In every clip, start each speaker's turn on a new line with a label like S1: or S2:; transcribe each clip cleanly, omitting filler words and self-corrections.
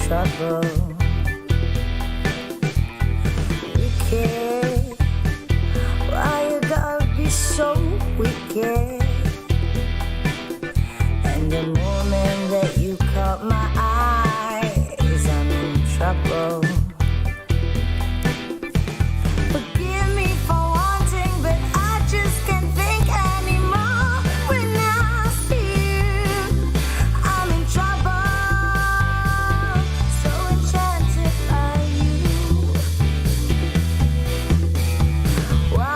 S1: trouble. Wicked, why you gotta be so wicked? And the moment that you caught my eyes, I'm in trouble. Forgive me for wanting, but I just can't think anymore. When I see you, I'm in trouble. So enchanted by you. Why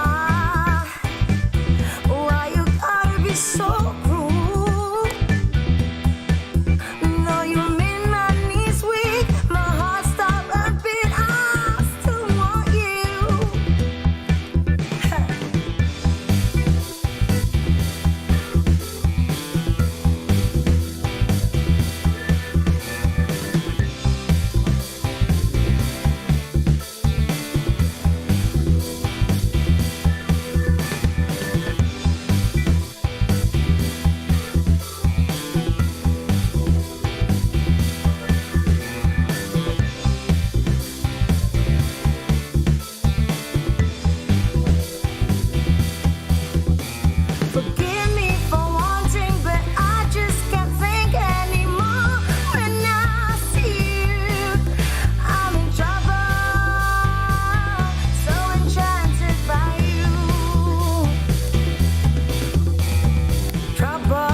S1: you gotta be so cruel? No, you made my knees weak, my heart stopped a beat. I still want you. Forgive me for wanting, but I just can't think anymore. When I see you, I'm in trouble. So enchanted by you. Trouble.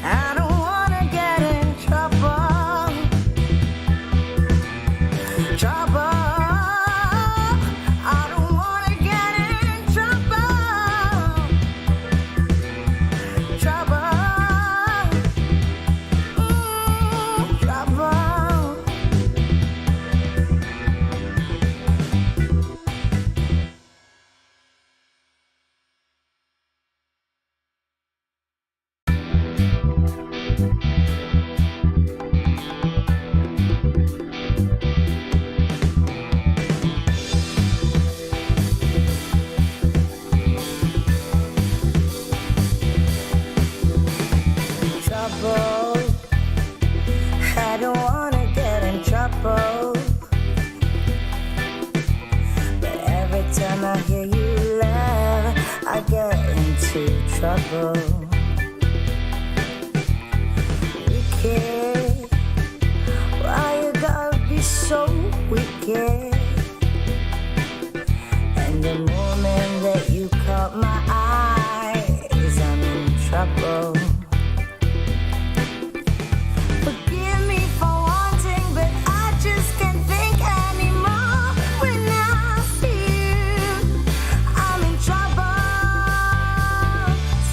S1: I don't wanna get in trouble. Trouble. I don't wanna get in trouble. Trouble. Trouble. Trouble. I don't wanna get in trouble. But every time I hear you laugh, I get into trouble. Wicked, why you gotta be so wicked? And the moment that you caught my eyes, I'm in trouble. Forgive me for wanting, but I just can't think anymore. When I see you, I'm in trouble.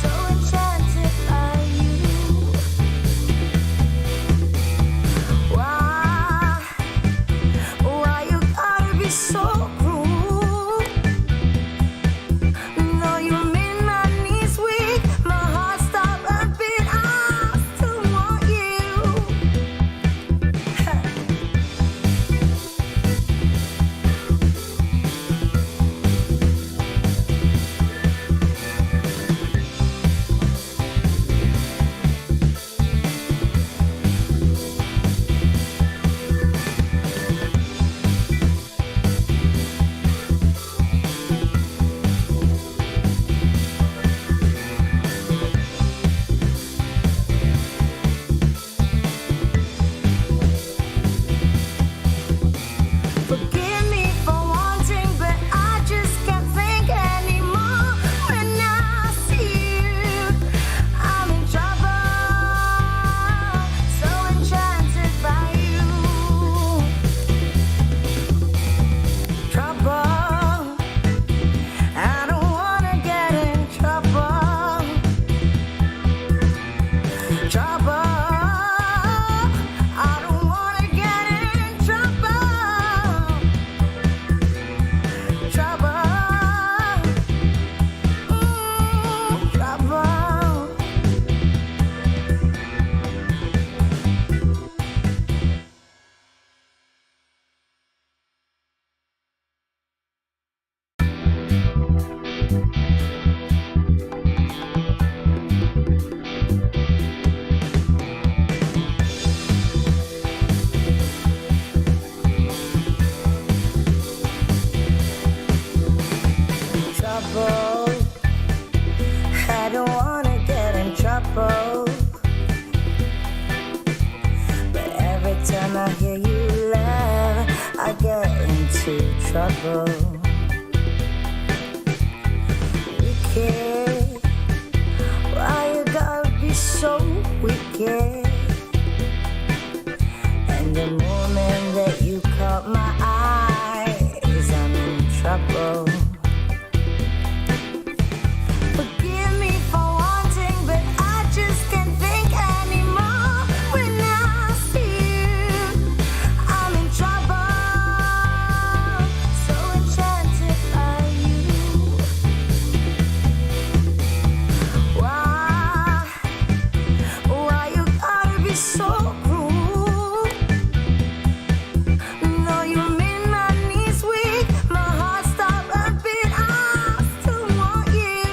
S1: So enchanted by you. Why you gotta time I hear you laugh, I get into trouble. Wicked, why you gotta be so wicked? And the moment that you caught my eyes, I'm in trouble. Forgive me for wanting, but I just can't think anymore. When I see you, I'm in trouble. So enchanted by you. Why you gotta be so cruel? No, you made my knees weak, my heart stopped a beat. I still want you.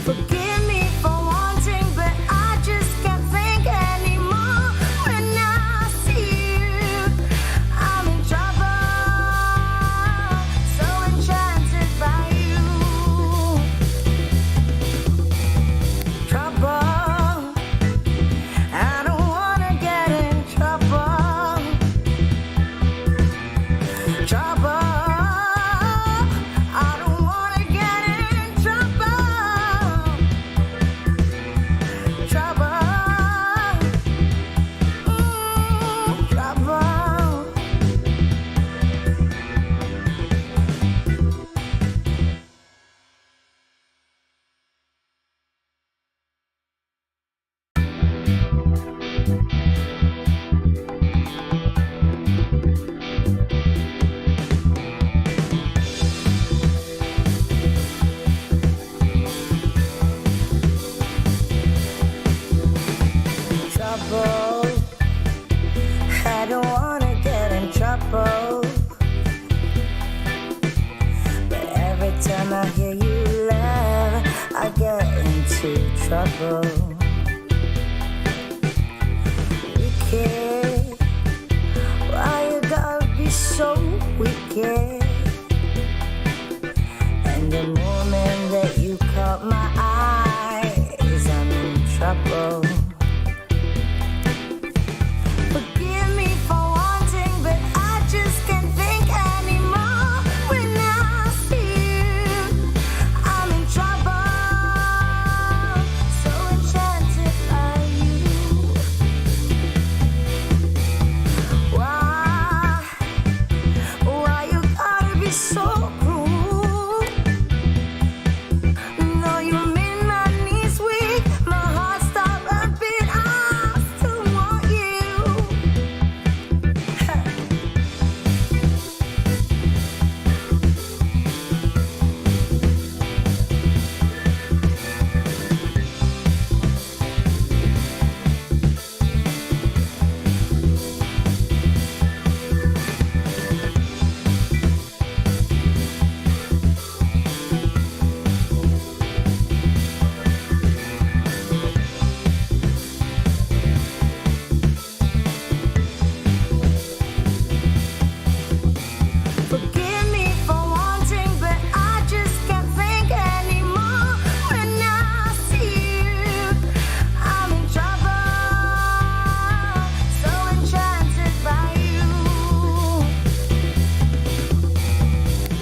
S1: Forgive me for wanting, but I just can't think anymore. When I see you, I'm in trouble. So enchanted by you. Trouble. I don't wanna get in trouble. Trouble. I don't wanna get in trouble. Trouble. Trouble. Trouble. I don't wanna get in trouble. But every time I hear you laugh, I get into trouble. Wicked, why you gotta be so wicked? And the moment that you caught my eyes, I'm in trouble. Forgive me for wanting, but I just can't think anymore. When I see you, I'm in trouble. So enchanted by you. Why you gotta be so cruel? No, you made my knees weak, my heart stopped a beat. I still want you. Forgive me for wanting, but I just can't think anymore. When I see you, I'm in trouble. So enchanted by you.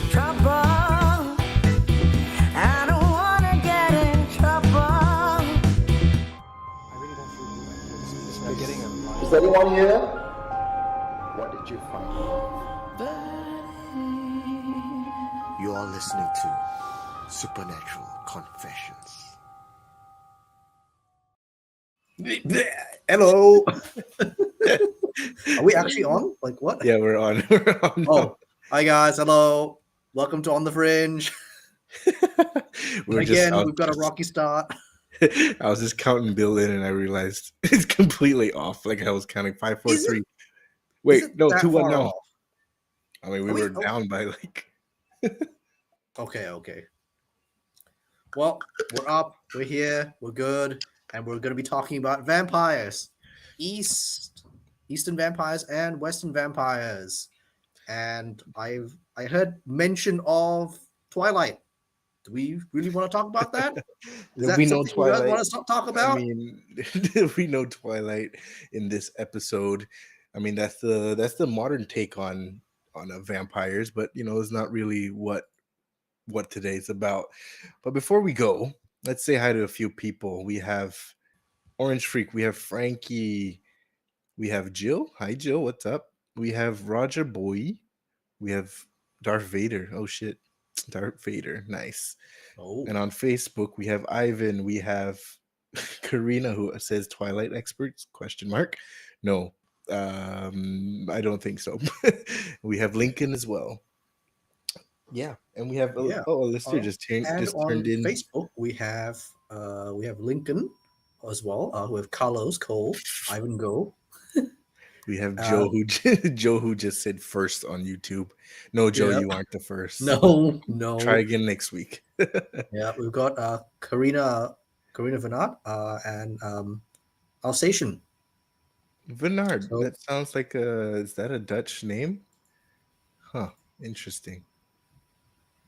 S1: Trouble. I don't wanna get in trouble.
S2: I really don't feel good. I'm getting a
S3: Is anyone here? What did you find?
S4: You are listening to Supernatural Confessions.
S5: Hello. Are we actually on? Like what?
S2: Yeah, we're on. We're on.
S5: Oh, hi guys. Hello. Welcome to On The Fringe.
S2: We're
S5: Again,
S2: just
S5: we've got a rocky start.
S6: I was just counting Bill in, and I realized it's completely off. Like I was counting five, four,
S5: Is it?
S6: three.
S5: Is
S6: Wait,
S5: it
S6: no,
S5: that
S6: 2-1
S5: far
S6: now.
S5: off?
S6: I mean, we
S5: Are we?
S6: were down by like.
S5: Okay, okay. Well, we're up, we're here, we're good, and we're going to be talking about vampires, Eastern vampires and Western vampires. And I heard mention of Twilight. Do we really want to talk about that? Is
S6: We
S5: that
S6: know
S5: something you guys
S6: Twilight.
S5: want to talk
S6: I
S5: about?
S6: mean, we know Twilight in this episode. I mean, that's the modern take on vampires, but it's not really what today's about. But before we go, let's say hi to a few people. We have Orange Freak, we have Frankie, we have Jill. Hi Jill, what's up? We have Roger Boy, we have Darth Vader. Oh shit. Darth Vader, nice.
S5: Oh,
S6: And on Facebook, we have Ivan, we have Karina who says Twilight experts question mark. No. I don't think so. We have Lincoln as well. Yeah, and we have
S5: yeah.
S6: a listener
S5: Uh, and
S6: just turned
S5: on
S6: in.
S5: Facebook we have Lincoln as well. We have Carlos Cole, Ivan Go.
S6: We have
S5: Uh,
S6: Joe who Joe who just said first on YouTube. No, Joe,
S5: yeah.
S6: you aren't the first.
S5: No,
S6: Try
S5: no.
S6: again next week.
S5: Yeah, we've got Karina Venat, and Alsatian.
S6: Bernard,
S5: So
S6: that sounds like a is that a Dutch name? Huh, interesting.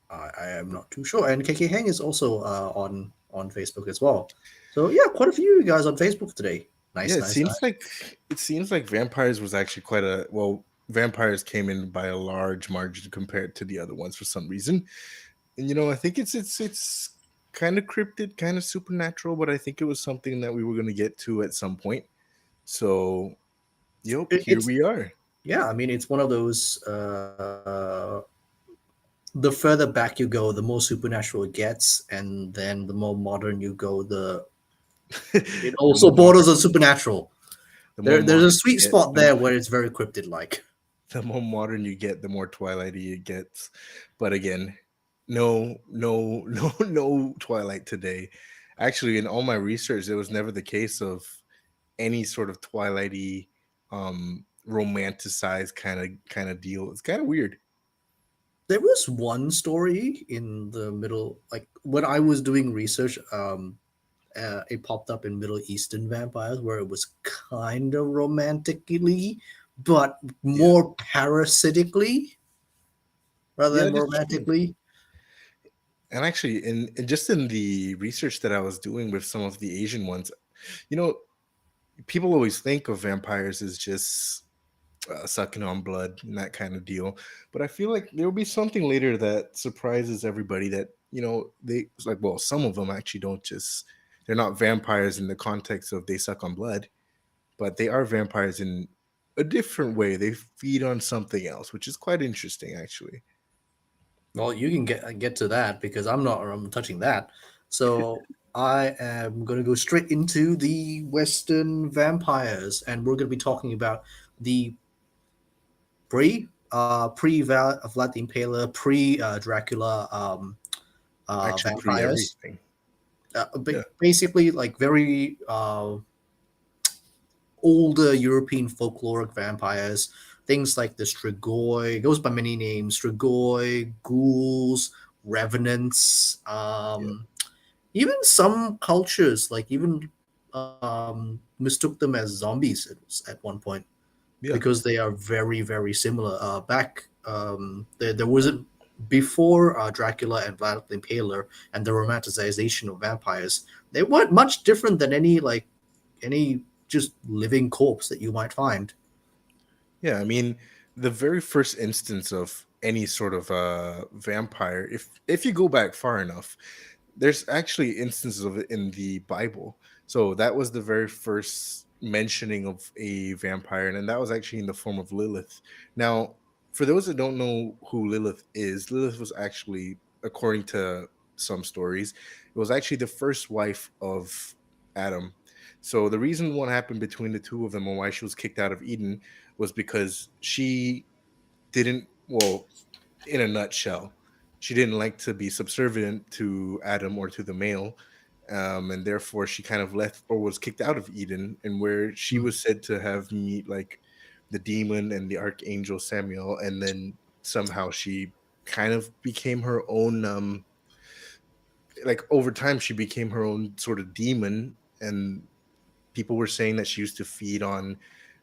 S5: I am not too sure. And KK Heng is also on Facebook as well. So yeah, quite a few of you guys on Facebook today.
S6: Yeah,
S5: Nice, nice, nice.
S6: it seems like vampires was actually quite a well. Vampires came in by a large margin compared to the other ones for some reason, and I think it's kind of cryptid, kind of supernatural, but I think it was something that we were going to get to at some point. So, yep, here
S5: It's
S6: we are.
S5: yeah. I mean, it's one of those. The further back you go, the more supernatural it gets, and then the more modern you go, the it
S6: the
S5: also
S6: more modern,
S5: borders on supernatural.
S6: the more
S5: There's a
S6: modern you
S5: sweet
S6: get,
S5: spot there where it's very cryptid like.
S6: the more modern you get, the more Twilighty it gets. But again, no, no, no, no Twilight today. Actually, in all my research, it was never the case of any sort of Twilighty, romanticized kind of deal. It's kind of weird.
S5: There was one story in the middle, like when I was doing research, it popped up in Middle Eastern vampires where it was kind of romantically, but
S6: Yeah,
S5: more parasitically rather
S6: yeah,
S5: than
S6: that's true.
S5: romantically.
S6: And actually, just in the research that I was doing with some of the Asian ones, you know, people always think of vampires as just sucking on blood and that kind of deal. But I feel like there will be something later that surprises everybody that, they it's like, well, some of them actually don't just, they're not vampires in the context of they suck on blood, but they are vampires in a different way. They feed on something else, which is quite interesting, actually.
S5: Well, you can get to that because I'm touching that. So I am going to go straight into the Western vampires, and we're going to be talking about the Vlad the Impaler, pre Dracula
S6: Actually, pre
S5: vampires.
S6: everything. Yeah.
S5: Basically, like very older European folkloric vampires. Things like the Strigoi, goes by many names: Strigoi, ghouls, revenants.
S6: Yeah.
S5: Even some cultures, like even mistook them as zombies at one point
S6: Yeah.
S5: because they are very very similar. Back there wasn't before Dracula and Vlad the Impaler and the romanticization of vampires. They weren't much different than any just living corpse that you might find.
S6: Yeah, I mean, the very first instance of any sort of vampire, if you go back far enough, there's actually instances of it in the Bible. So that was the very first mentioning of a vampire, and that was actually in the form of Lilith. Now, for those that don't know who Lilith is, Lilith was actually, according to some stories, it was actually the first wife of Adam. So the reason what happened between the two of them and why she was kicked out of Eden was because she didn't, well, in a nutshell, she didn't like to be subservient to Adam or to the male. and therefore she kind of left or was kicked out of Eden, and where she
S5: Mm.
S6: was said to have meet like the demon and the archangel Samuel, and then somehow she kind of became her own like over time she became her own sort of demon, and people were saying that she used to feed on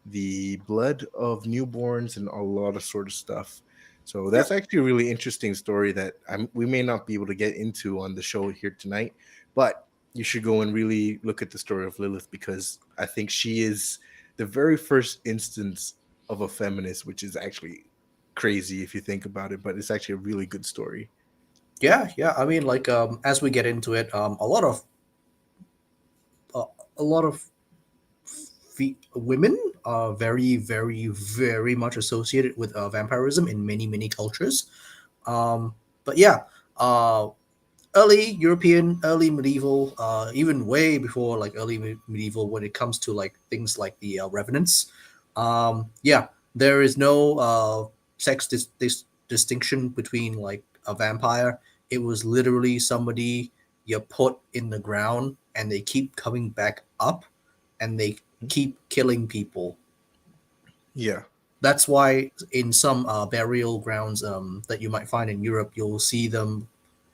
S6: the blood of newborns and a lot of sort of stuff. So
S5: Yeah,
S6: that's actually a really interesting story that we may not be able to get into on the show here tonight, but you should go and really look at the story of Lilith, because I think she is the very first instance of a feminist, which is actually crazy if you think about it, but it's actually a really good story.
S5: yeah. I mean, like, as we get into it, uh, a lot of women are very, very, very much associated with vampirism in many, many cultures. Um, but yeah, uh, early European, early medieval, even way before like early medieval, when it comes to like things like the revenants. Yeah, there is no sex distinction between like a vampire. It was literally somebody you put in the ground and they keep coming back up and they keep killing people.
S6: Yeah.
S5: That's why in some burial grounds that you might find in Europe, you'll see them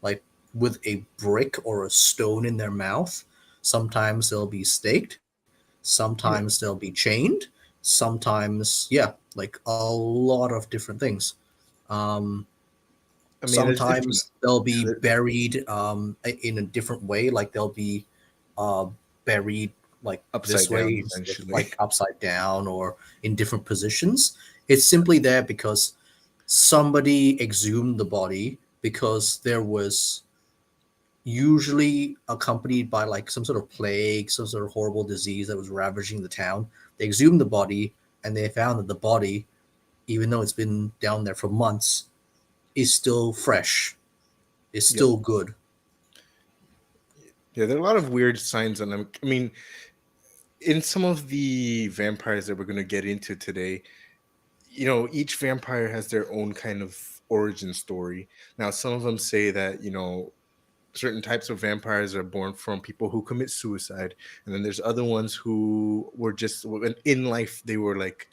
S5: like with a brick or a stone in their mouth. Sometimes they'll be staked, sometimes
S6: Yeah.
S5: they'll be chained, sometimes, yeah, like a lot of different things. Um,
S6: I mean, there's different.
S5: Sometimes they'll
S6: Yeah,
S5: be buried in a different way, like they'll be uh, buried like
S6: upside
S5: this
S6: down
S5: way instead of
S6: essentially.
S5: like upside down or in different positions. It's simply there because somebody exhumed the body because there was usually accompanied by like some sort of plague, some sort of horrible disease that was ravaging the town. They exhumed the body and they found that the body, even though it's been down there for months, is still fresh, is
S6: Yep.
S5: still good.
S6: Yeah, there are a lot of weird signs on them. I mean, in some of the vampires that we're going to get into today, each vampire has their own kind of origin story. Now, some of them say that, certain types of vampires are born from people who commit suicide. And then there's other ones who were just in life, they were like,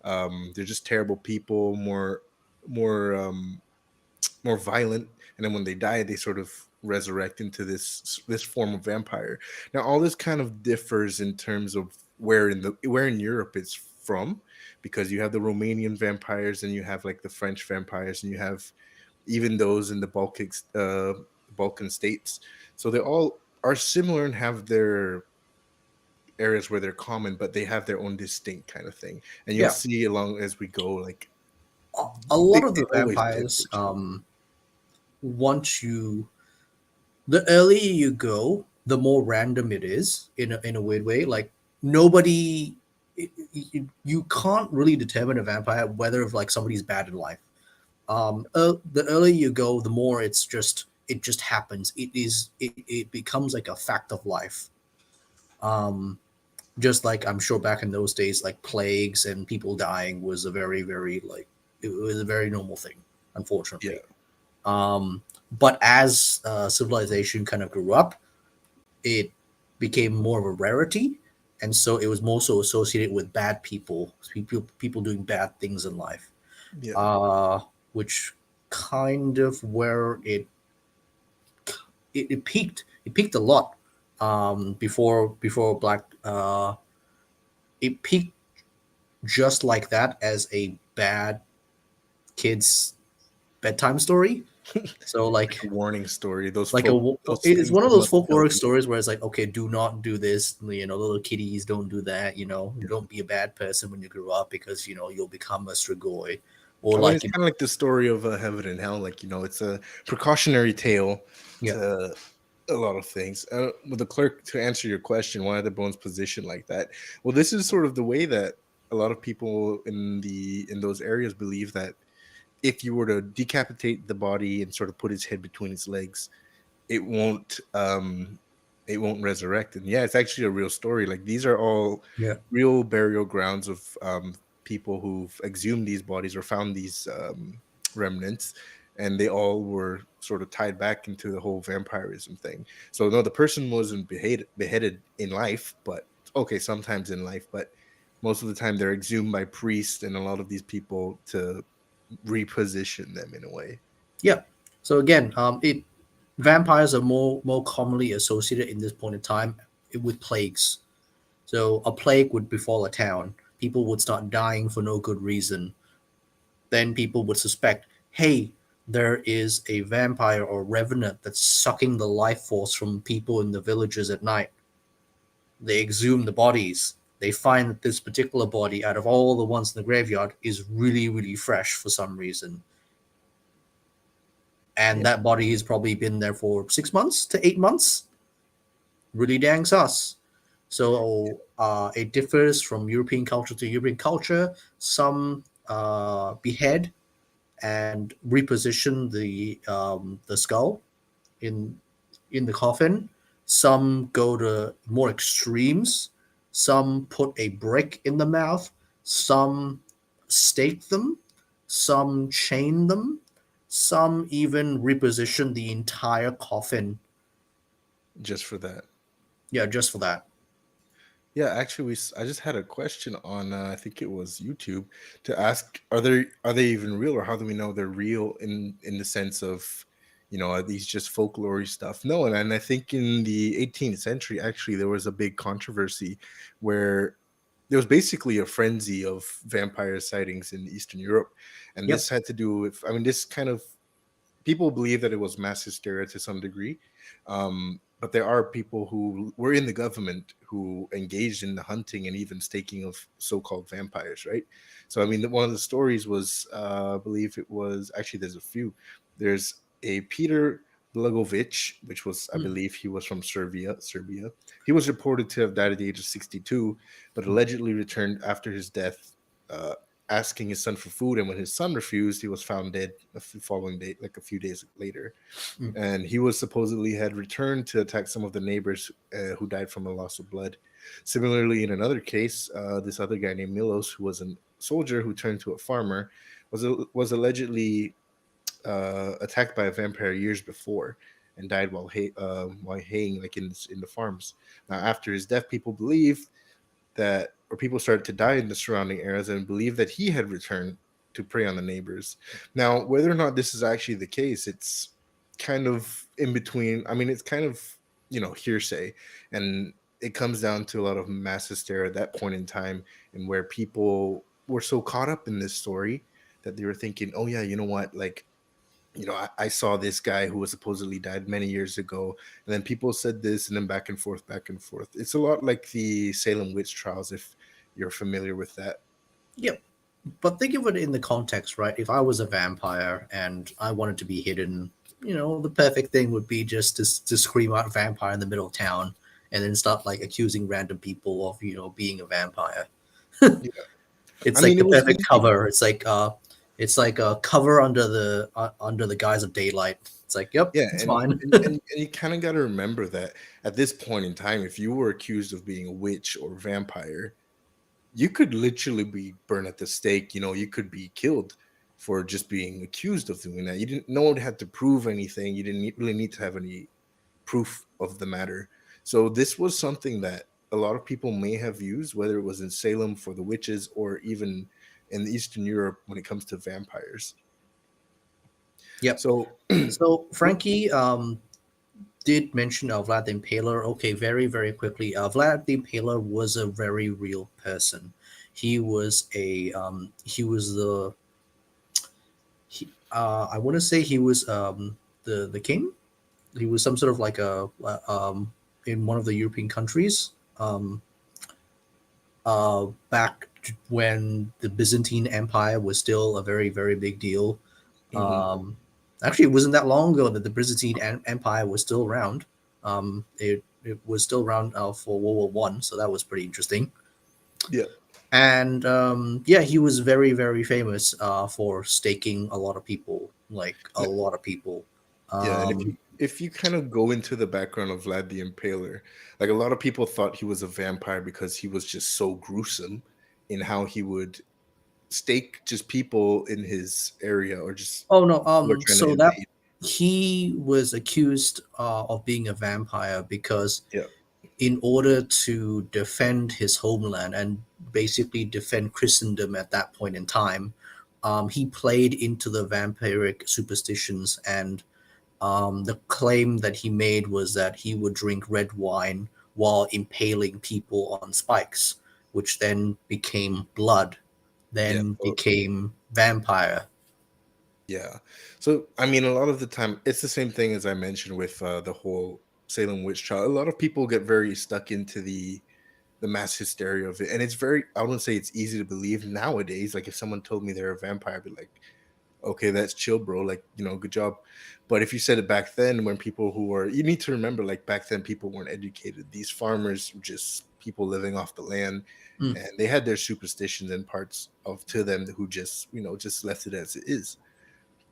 S6: they're just terrible people, more, more violent, and then when they die they sort of resurrect into this form of vampire. Now all this kind of differs in terms of where in Europe it's from, because you have the Romanian vampires and you have like the French vampires and you have even those in the Balkan states. So they all are similar and have their areas where they're common, but they have their own distinct kind of thing, and you'll
S5: Yeah,
S6: see along as we go, like
S5: a
S6: they,
S5: lot of
S6: they
S5: the
S6: always
S5: vampires,
S6: diverge.
S5: once you, the earlier you go, the more random it is in a weird way. Like nobody, you can't really determine a vampire whether if like somebody's bad in life. The earlier you go, the more it just happens. It becomes like a fact of life. Um, just like I'm sure back in those days, like plagues and people dying was a very, very like it was a very normal thing,
S6: Yeah.
S5: unfortunately. But as civilization kind of grew up, it became more of a rarity, and so it was more so associated with bad people doing bad things in life,
S6: Yeah.
S5: uh, which kind of where it peaked. It peaked a lot before Black. It peaked just like that as a bad kids bedtime story. So
S6: Like a warning story.
S5: like
S6: Those
S5: it's
S6: things
S5: one of
S6: that
S5: those
S6: must tell
S5: folkloric
S6: you.
S5: stories where it's like, okay, do not do this, little kiddies, don't do that,
S6: Yeah.
S5: don't be a bad person when you grow up because you'll become a strigoi, or
S6: I mean,
S5: like
S6: it's kind of like the story of heaven and hell. Like, it's a precautionary tale
S5: yeah,
S6: to a lot of things. With the clerk, to answer your question, why are the bones positioned like that? Well, this is sort of the way that a lot of people in those areas believe that if you were to decapitate the body and sort of put his head between his legs, it won't resurrect. And yeah, it's actually a real story. Like these are all
S5: yeah,
S6: real burial grounds of people who've exhumed these bodies or found these remnants, and they all were sort of tied back into the whole vampirism thing. So no, the person wasn't beheaded in life, but okay, sometimes in life, but most of the time they're exhumed by priests and a lot of these people to reposition them in a way.
S5: Yeah. So again, it vampires are more commonly associated in this point in time with plagues. So a plague would befall a town. People would start dying for no good reason. Then people would suspect, hey, there is a vampire or revenant that's sucking the life force from people in the villages at night. They exhume the bodies. They find that this particular body, out of all the ones in the graveyard, is really, really fresh for some reason. And
S6: Yeah.
S5: that body has probably been there for 6 months to 8 months. Really dang sus. So it differs from European culture to European culture. Some behead and reposition the skull in in the coffin. Some go to more extremes. Some put a brick in the mouth. Some stake them. Some chain them. Some even reposition the entire coffin.
S6: Just for that.
S5: Yeah, just for that.
S6: Yeah, actually, I just had a question on I think it was YouTube to ask: are they even real, or how do we know they're real in the sense of, are these just folklore stuff? No, and I think in the 18th century, actually, there was a big controversy where there was basically a frenzy of vampire sightings in Eastern Europe, and
S5: Yep.
S6: this had to do with, I mean, this kind of people believe that it was mass hysteria to some degree. But there are people who were in the government who engaged in the hunting and even staking of so-called vampires, right? So, I mean, one of the stories was, I believe it was actually, there's a few. There's a Peter Blagovic, which was, I
S5: Mm,
S6: believe, he was from Serbia. He was reported to have died at the age of 62, but allegedly returned after his death. Asking his son for food, and when his son refused, he was found dead following day, like a few days later.
S5: mm,
S6: And he was supposedly had returned to attack some of the neighbors who died from a loss of blood. Similarly, in another case, this other guy named Milos, who was a soldier who turned to a farmer, was allegedly attacked by a vampire years before and died while haying, like in the farms. Now, after his death, people believed that, or people started to die in the surrounding areas and believe that he had returned to prey on the neighbors. Now, whether or not this is actually the case, it's kind of in between. I mean, it's kind of, hearsay, and it comes down to a lot of mass hysteria at that point in time, and where people were so caught up in this story that they were thinking, oh yeah, you know what, like, I saw this guy who was supposedly died many years ago, and then people said this, and then back and forth, back and forth. It's a lot like the Salem witch trials, if you're familiar with that.
S5: yep. But think of it in the context, right? If I was a vampire and I wanted to be hidden, the perfect thing would be just to scream out vampire in the middle of town and then start like accusing random people of, being a vampire.
S6: Yeah.
S5: It's
S6: I
S5: like
S6: mean,
S5: the
S6: it was
S5: perfect
S6: easy.
S5: cover. It's like a cover under the guise of daylight. It's like, yep,
S6: Yeah,
S5: it's
S6: and
S5: fine.
S6: and you kind of got to remember that at this point in time, if you were accused of being a witch or vampire, you could literally be burned at the stake. You could be killed for just being accused of doing that. You didn't. No one had to prove anything. You didn't really need to have any proof of the matter. So this was something that a lot of people may have used, whether it was in Salem for the witches or even in Eastern Europe when it comes to vampires.
S5: Yep.
S6: So,
S5: So Frankie did mention Vlad the Impaler. Okay, very, very quickly. Vlad the Impaler was a very real person. He was I want to say he was the king. He was some sort of like in one of the European countries. Back when the Byzantine Empire was still a very, very big deal.
S6: mhm,
S5: Actually, it wasn't that long ago that the Byzantine Empire was still around. It was still around for World War I, so that was pretty interesting.
S6: yeah,
S5: And yeah, he was very, very famous for staking a lot of people, like a lot of people.
S6: yeah. And
S5: Um,
S6: if you kind of go into the background of Vlad the Impaler, like a lot of people thought he was a vampire because he was just so gruesome in how he would stake just people in his area, or just
S5: Oh no,
S6: who are trying to
S5: so that
S6: invade?
S5: he was accused of being a vampire because
S6: Yeah,
S5: in order to defend his homeland and basically defend Christendom at that point in time, he played into the vampiric superstitions, and the claim that he made was that he would drink red wine while impaling people on spikes, which then became blood,
S6: yeah.
S5: then
S6: So,
S5: became vampire.
S6: yeah. So, I mean, a lot of the time, it's the same thing as I mentioned with the whole Salem witch trial. A lot of people get very stuck into the mass hysteria of it, and it's very. I wouldn't say it's easy to believe nowadays. Like, if someone told me they're a vampire, I'd be like, okay, that's chill, bro. Like, good job. But if you said it back then, when people who were, you need to remember, like back then, people weren't educated. These farmers were just people living off the land,
S5: Mm.
S6: and they had their superstitions and parts of to them who just, just left it as it is.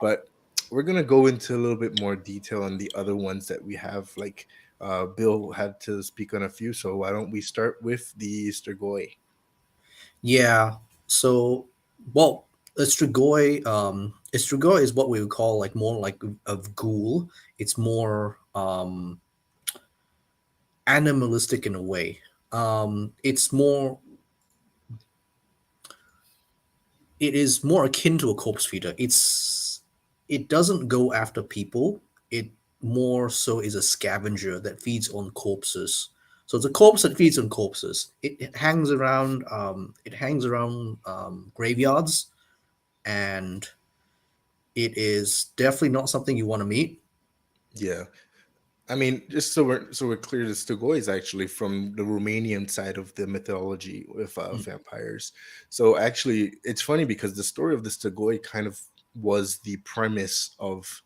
S6: But we're gonna go into a little bit more detail on the other ones that we have. Like, Bill had to speak on a few, so why don't we start with the Strigoi?
S5: Yeah. So, well, Strigoi is what we would call like more like a ghoul. It's more animalistic in a way. It's more. It is more akin to a corpse feeder. It doesn't go after people. It more so is a scavenger that feeds on corpses. So it's a corpse that feeds on corpses. It hangs around. It hangs around graveyards, and it is definitely not something you want to meet.
S6: Yeah. I mean, just so we're clear, the Strigoi is actually from the Romanian side of the mythology with
S5: Mm,
S6: vampires. So actually, it's funny because the story of the Strigoi kind of was the premise of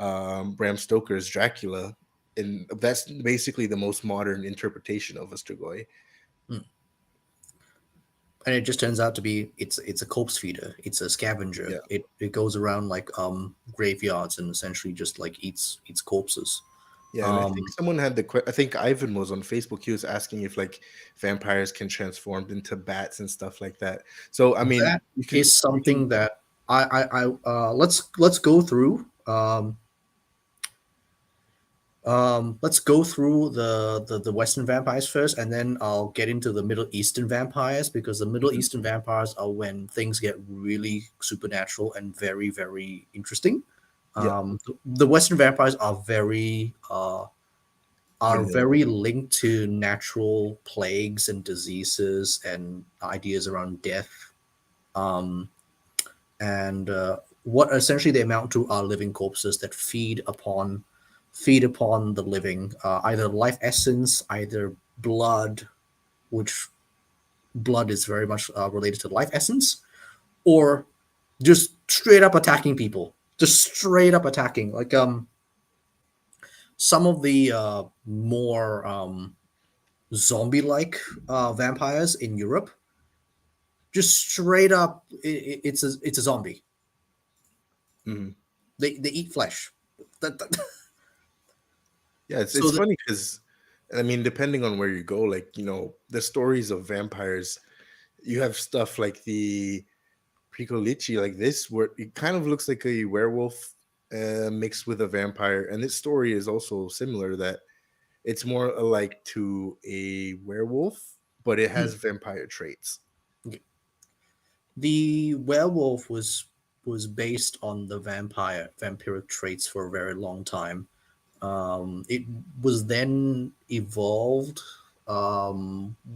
S6: Bram Stoker's Dracula, and that's basically the most modern interpretation of a Strigoi.
S5: mm. And it just turns out to be it's a corpse feeder. It's a scavenger.
S6: Yeah.
S5: It goes around like graveyards and essentially just like eats corpses.
S6: Yeah, and I think
S5: Um,
S6: someone had I think Ivan was on Facebook. He was asking if like vampires can transform into bats and stuff like that. So I mean,
S5: that
S6: you can
S5: is
S6: you can
S5: something that let's go through. Let's go through the Western vampires first, and then I'll get into the Middle Eastern vampires because the Middle
S6: Mhm.
S5: Eastern vampires are when things get really supernatural and very very interesting.
S6: Yeah,
S5: The Western vampires are
S6: vanilla.
S5: very linked to natural plagues and diseases and ideas around death. Um, and what essentially they amount to are living corpses that feed upon the living, either life essence, either blood, which blood is very much related to life essence, or just straight up attacking people, just straight up attacking. Like some of the more zombie-like vampires in Europe, just straight up, it's a zombie.
S6: Mhm.
S5: They eat flesh. That-
S6: Yeah, it's
S5: so
S6: it's
S5: that
S6: funny because I mean, depending on where you go, like the stories of vampires, you have stuff like the Pricolici, like this, where it kind of looks like a werewolf mixed with a vampire, and this story is also similar. That it's more alike to a werewolf, but it has vampire traits.
S5: the werewolf was based on the vampiric traits for a very long time. It was then evolved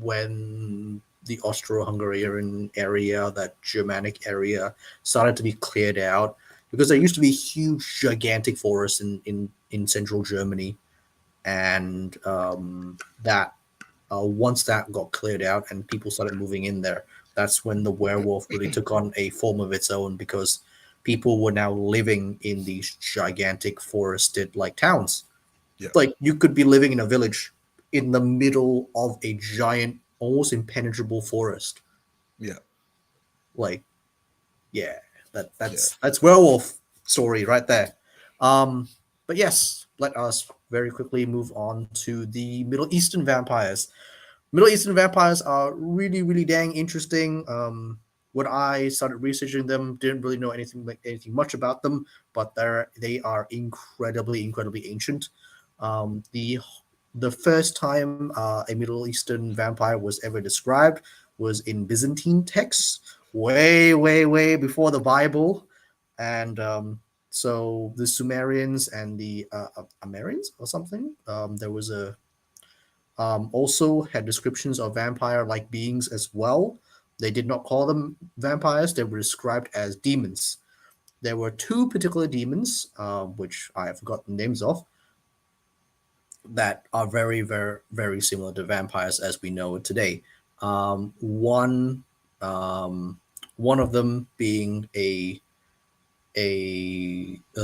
S5: when the Austro-Hungarian area, that Germanic area, started to be cleared out because there used to be huge, gigantic forests in central Germany, and that once that got cleared out and people started moving in there, that's when the werewolf really took on a form of its own because people were now living in these gigantic forested like towns.
S6: Yeah,
S5: Like you could be living in a village in the middle of a giant, almost impenetrable forest.
S6: yeah,
S5: Like, yeah, that
S6: yeah.
S5: that's werewolf story right there. Um, but yes, let us very quickly move on to the Middle Eastern vampires. Middle Eastern vampires are really, really dang interesting. when I started researching them, didn't really know anything much about them, but they are incredibly ancient. The first time a Middle Eastern vampire was ever described was in Byzantine texts, way before the Bible, and so the Sumerians and the Amarians or something. There was a also had descriptions of vampire-like beings as well. They did not call them vampires; they were described as demons. There were two particular demons, which I have forgotten the names of, that are very similar to vampires as we know it today. Um, one um, one of them being a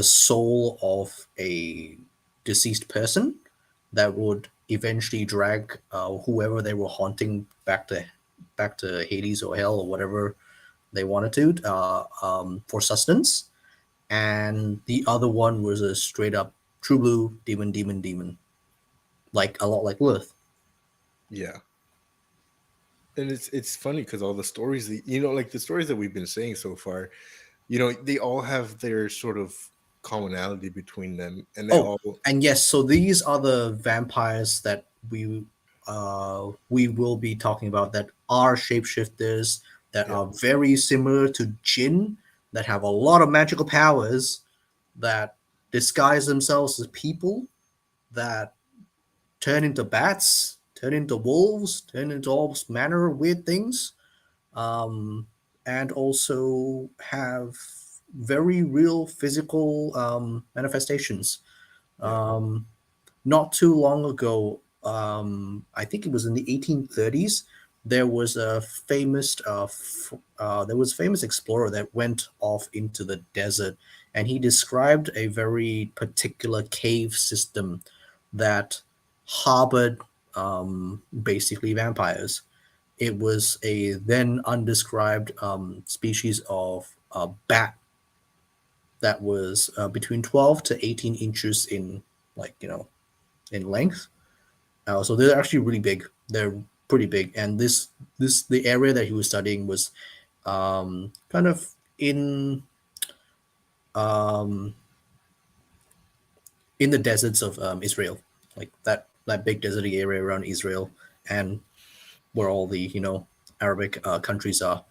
S5: soul of a deceased person that would eventually drag whoever they were haunting back to Hades or hell or whatever they wanted to for sustenance. And the other one was a straight up true blue demon, like a lot like Lilith.
S6: Yeah. And it's funny because all the stories that, like the stories that we've been saying so far, they all have their sort of commonality between them, and they
S5: Oh,
S6: all.
S5: and yes, so these are the vampires that we will be talking about that are shapeshifters that
S6: Yeah.
S5: are very similar to Jinn that have a lot of magical powers that disguise themselves as people that turn into bats, turn into wolves, turn into all manner of weird things, um, and also have very real physical manifestations.
S6: Yeah.
S5: Um, Not too long ago, I think it was in the 1830s, there was a famous explorer that went off into the desert, and he described a very particular cave system that harbored basically vampires. It was a then undescribed species of bat that was between 12 to 18 inches in, like, in length. So they're actually really big. They're pretty big, and this the area that he was studying was kind of um, in the deserts of Israel, like that big deserty area around Israel, and where all the Arabic countries are.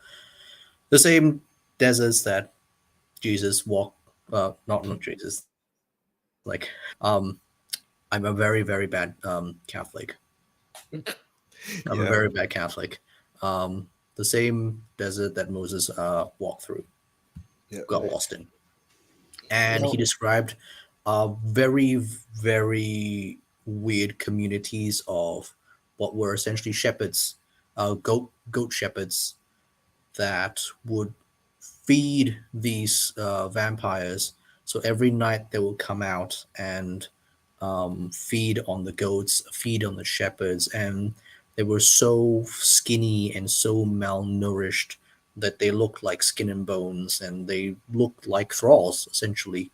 S5: The same deserts that Jesus walked. Not Jesus. I'm a very bad Catholic. I'm a
S6: Yeah.
S5: very bad Catholic. The same desert that Moses walked through,
S6: Yeah.
S5: got lost in. And he
S6: Well,
S5: described very weird communities of what were essentially shepherds, goat shepherds that would feed these vampires. So every night they will come out and feed on the goats, feed on the shepherds, and they were so skinny and so malnourished that they looked like skin and bones, and they looked like thralls essentially.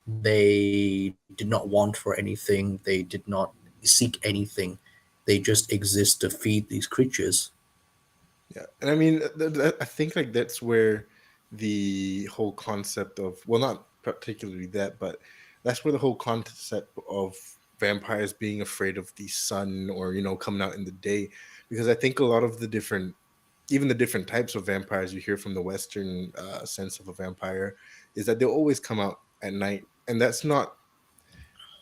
S5: They did not want for anything. They did not seek anything. They just exist to feed these creatures.
S6: yeah, and I mean, I think like that's where the whole concept of, well, not particularly that, but that's where the whole concept of vampires being afraid of the sun, or coming out in the day, because I think a lot of the different, even the different types of vampires you hear from the Western sense of a vampire, is that they'll always come out at night, and that's not.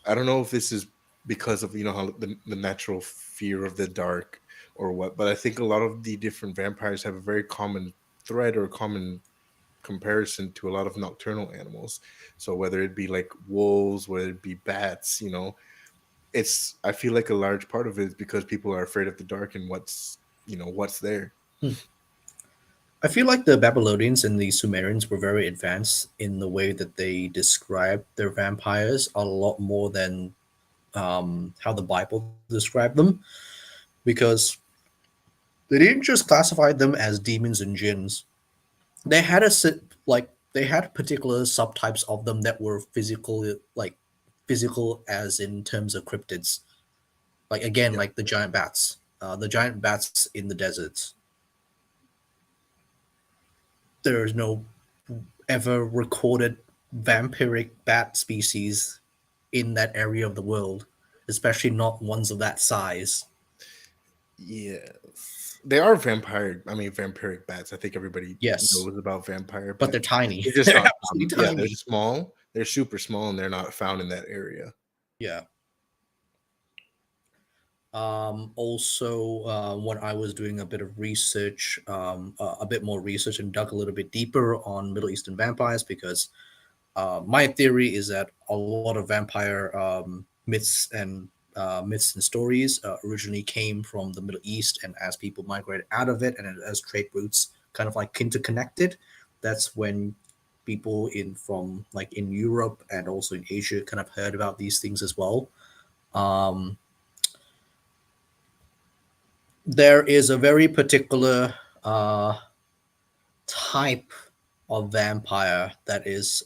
S6: I don't know if this is because of how the natural fear of the dark or what, but I think a lot of the different vampires have a very common thread or common comparison to a lot of nocturnal animals. So whether it be like wolves, whether it be bats, it's, I feel like a large part of it is because people are afraid of the dark and what's there.
S5: I feel like the Babylonians and the Sumerians were very advanced in the way that they described their vampires a lot more than how the Bible described them, because they didn't just classify them as demons and jinns. They had they had particular subtypes of them that were physical as in terms of cryptids. Like again,
S6: Yeah.
S5: like the giant bats in the deserts. There is no ever recorded vampiric bat species in that area of the world, especially not ones of that size.
S6: Yes, they are vampire. I mean, vampiric bats. I think everybody
S5: Yes,
S6: knows about vampire
S5: but they're
S6: bats.
S5: tiny.
S6: They're just
S5: They're
S6: not
S5: absolutely
S6: found. Yeah, they're
S5: tiny.
S6: small. They're super small, and they're not found in that area.
S5: Yeah. Also, when I was doing a bit of research, a bit more research, and dug a little bit deeper on Middle Eastern vampires, because my theory is that a lot of vampire myths and stories originally came from the Middle East, and as people migrated out of it, and as trade routes kind of like interconnected, that's when people in from like in Europe and also in Asia kind of heard about these things as well. Um, there is a very particular type of vampire that is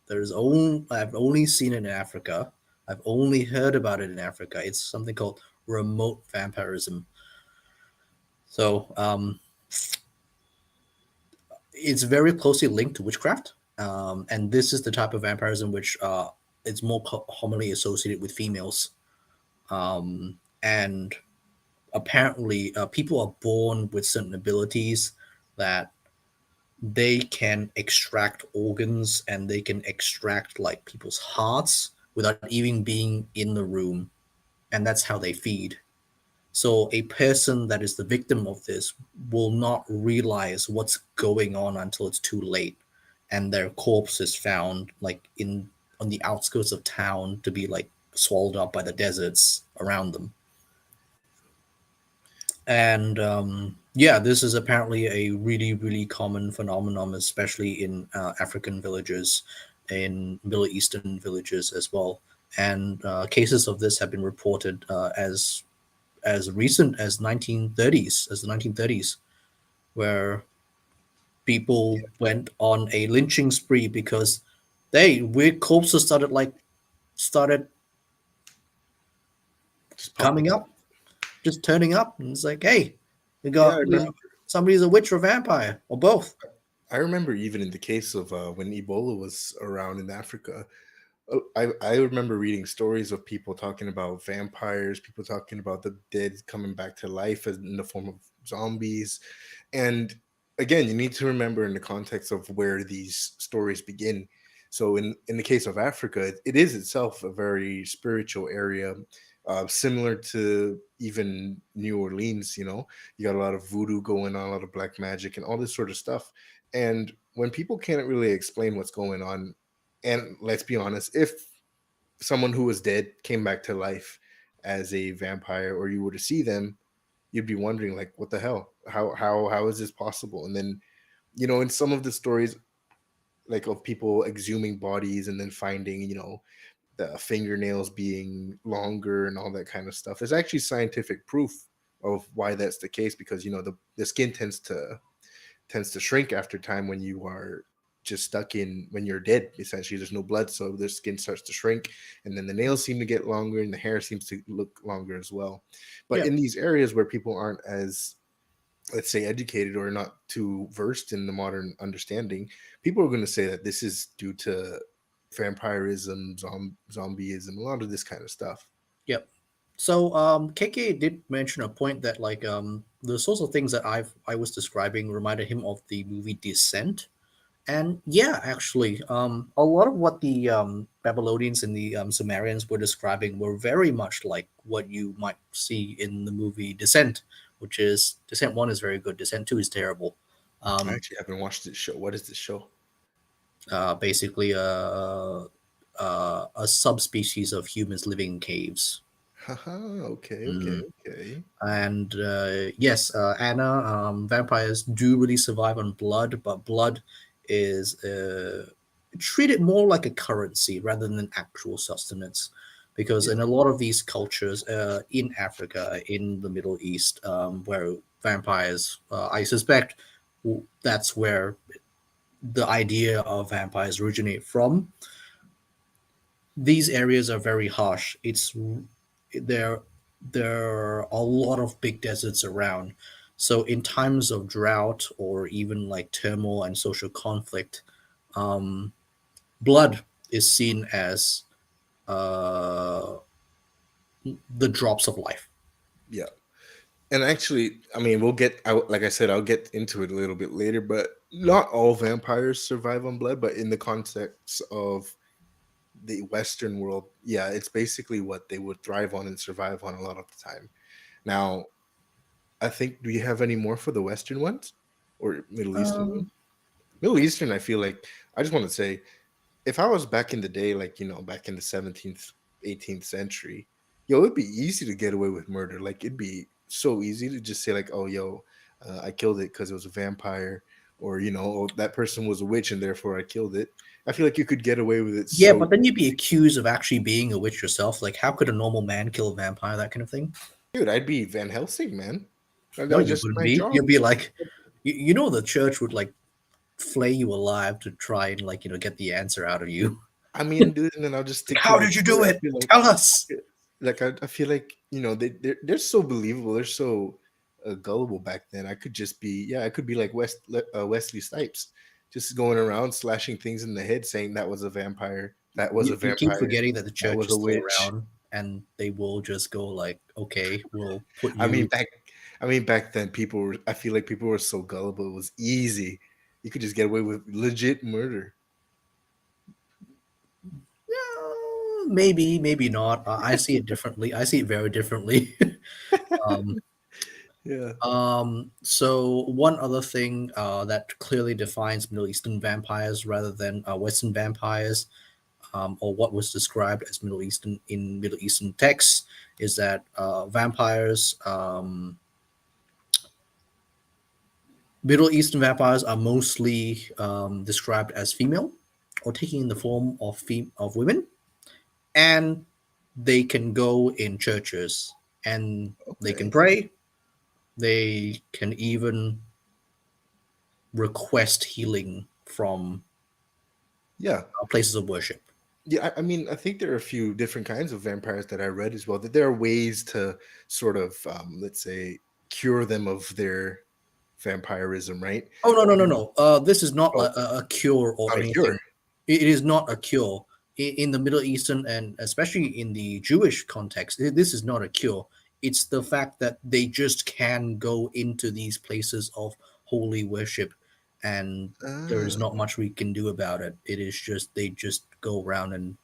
S5: there's only I've only seen it in Africa. I've only heard about it in Africa. It's something called remote vampirism. So it's very closely linked to witchcraft, and this is the type of vampirism which is more commonly associated with females. And apparently, people are born with certain abilities that they can extract organs and they can extract like people's hearts without even being in the room, and that's how they feed. So a person that is the victim of this will not realize what's going on until it's too late, and their corpse is found like in on the outskirts of town to be like swallowed up by the deserts around them. And yeah, this is apparently a really common phenomenon, especially in African villages, in Middle Eastern villages as well. And cases of this have been reported as recent as 1930s, as the 1930s, where people went on a lynching spree because they weird corpses started
S6: Just popping
S5: coming
S6: up.
S5: up, just turning up, and it's like, hey,
S6: Yeah, I
S5: we
S6: remember.
S5: got somebody's a witch or vampire or both.
S6: I remember even in the case of when Ebola was around in Africa. I remember reading stories of people talking about vampires, people talking about the dead coming back to life as in the form of zombies. And again, you need to remember in the context of where these stories begin. So in the case of Africa, it is itself a very spiritual area, similar to even New Orleans. You got a lot of voodoo going on, a lot of black magic, and all this sort of stuff. And when people can't really explain what's going on, and let's be honest, if someone who was dead came back to life as a vampire, or you were to see them, you'd be wondering, like, what the hell? How is this possible? And then, in some of the stories, like of people exhuming bodies and then finding, the fingernails being longer and all that kind of stuff. There's actually scientific proof of why that's the case, because the skin tends to shrink after time when you are just stuck in when you're dead. Essentially, there's no blood, so the skin starts to shrink, and then the nails seem to get longer and the hair seems to look longer as well. But
S5: Yeah,
S6: in these areas where people aren't as, let's say, educated or not too versed in the modern understanding, people are going to say that this is due to vampirism, zombieism, a lot of this kind of stuff.
S5: yep. So KK did mention a point that like the sorts of things that I was describing reminded him of the movie Descent. And yeah, actually, a lot of what the Babylonians and the Sumerians were describing were very much like what you might see in the movie Descent, which is Descent 1 is very good, Descent 2 is terrible.
S6: I
S5: Um,
S6: actually haven't watched this show. What is this show?
S5: Basically, a subspecies of humans living in caves.
S6: Haha, okay, okay,
S5: Mm.
S6: okay.
S5: And yes, Anna, vampires do really survive on blood, but blood is treated more like a currency rather than actual sustenance. Because
S6: Yeah.
S5: in a lot of these cultures in Africa, in the Middle East, where vampires, I suspect that's where the idea of vampires originate from. These areas are very harsh. There there are a lot of big deserts around, So in times of drought or even like turmoil and social conflict, um, blood is seen as uh, the drops of life.
S6: Yeah. And actually, I mean, like I said, I'll get into it a little bit later, but not all vampires survive on blood, but in the context of the Western world, yeah, it's basically what they would thrive on and survive on a lot of the time. Now, I think, do you have any more for the Western ones or Middle Eastern ones?
S5: Um,
S6: Middle Eastern, I feel like, I just want to say, if I was back in the day, like, back in the 17th, 18th century, yo, it'd be easy to get away with murder. Like, it'd be so easy to just say, like, oh, yo, I killed it because it was a vampire, or, oh, that person was a witch and therefore I killed it. I feel like you could get away with it
S5: yeah,
S6: so
S5: but then you'd be
S6: easy.
S5: accused of actually being a witch yourself. Like, how could a normal man kill a vampire? That kind of thing.
S6: Dude, I'd be Van Helsing, man. That
S5: No,
S6: was
S5: you
S6: just
S5: wouldn't
S6: my
S5: be.
S6: job.
S5: You'd be like, the church would like flay you alive to try and like get the answer out of you.
S6: I mean, dude, and then I'll just stick to
S5: How
S6: my
S5: did you
S6: story.
S5: do
S6: I
S5: it?
S6: feel
S5: Tell us.
S6: I feel like they're so believable. They're so gullible back then. I could just be I could be like Wesley Snipes, just going around slashing things in the head, saying that was a vampire, that was a
S5: You keep
S6: vampire,
S5: forgetting that the
S6: that
S5: church
S6: was
S5: is
S6: a
S5: still
S6: witch.
S5: around, and they will just go like, okay, we'll put
S6: I mean
S5: you.
S6: back, back then people were. I feel like people were so gullible. It was easy. You could just get away with legit murder.
S5: Maybe, maybe not. I see it differently. I see it very differently. um,
S6: Yeah.
S5: so one other thing that clearly defines Middle Eastern vampires rather than Western vampires, or what was described as Middle Eastern in Middle Eastern texts, is that vampires, Middle Eastern vampires, are mostly described as female or taking the form of of women, and they can go in churches and they can
S6: Okay.
S5: pray. They can even request healing from
S6: Yeah.
S5: places of worship.
S6: Yeah, I mean, I think there are a few different kinds of vampires that I read as well. That there are ways to sort of, let's say, cure them of their vampirism, right?
S5: Oh no, no, no, no! This is not
S6: Oh,
S5: a cure or
S6: not a cure.
S5: anything. It is not a cure in the Middle Eastern and especially in the Jewish context. This is not a cure. It's the fact that they just can go into these places of holy worship, and there is
S6: Ah,
S5: not much we can do about it. It is just they just go around and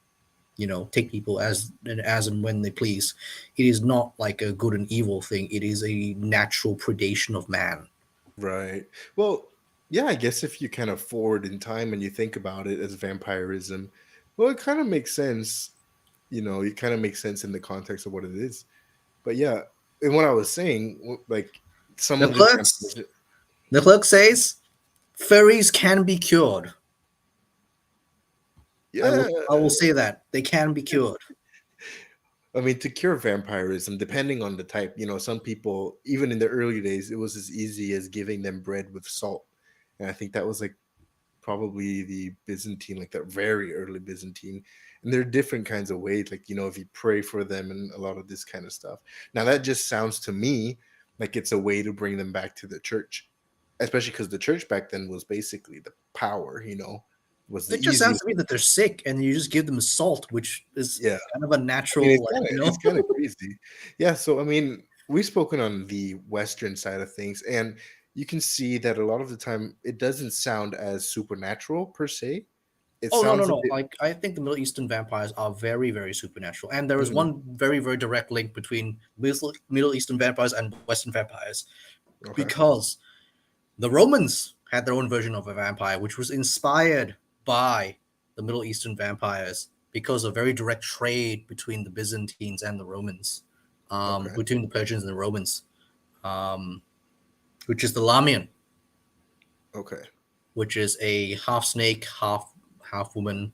S5: take people as and when they please. It is not like a good and evil thing. It is a natural predation of man.
S6: right. Well, yeah, I guess if you kind of forward in time and you think about it as vampirism, well, it kind of makes sense. It kind of makes sense in the context of what it is. But yeah, and what I was saying, like some
S5: The
S6: of the
S5: clerks,
S6: examples,
S5: the clerk says furries can be cured.
S6: yeah.
S5: I will say that they can be cured.
S6: I mean, to cure vampirism, depending on the type, some people, even in the early days, it was as easy as giving them bread with salt. And I think that was like probably the Byzantine, like that very early Byzantine. And there are different kinds of ways, like, if you pray for them and a lot of this kind of stuff. Now, that just sounds to me like it's a way to bring them back to the church, especially because the church back then was basically the power, was the
S5: It just sounds
S6: easiest.
S5: to me that they're sick, and you just give them salt, which is
S6: Yeah.
S5: kind of a
S6: I mean,
S5: natural,
S6: it's kind of crazy. Yeah, so I mean, we've spoken on the Western side of things, and you can see that a lot of the time it doesn't sound as supernatural per se. It
S5: Oh no, no,
S6: sounds a
S5: no!
S6: bit.
S5: Like I think the Middle Eastern vampires are very, very supernatural, and there is
S6: Mhm.
S5: one very, very direct link between Middle Eastern vampires and Western vampires,
S6: Okay.
S5: because the Romans had their own version of a vampire, which was inspired by the Middle Eastern vampires because of very direct trade between the Byzantines and the Romans,
S6: Okay.
S5: between the Persians and the Romans, um, which is the Lamian,
S6: Okay.
S5: which is a half snake, half woman,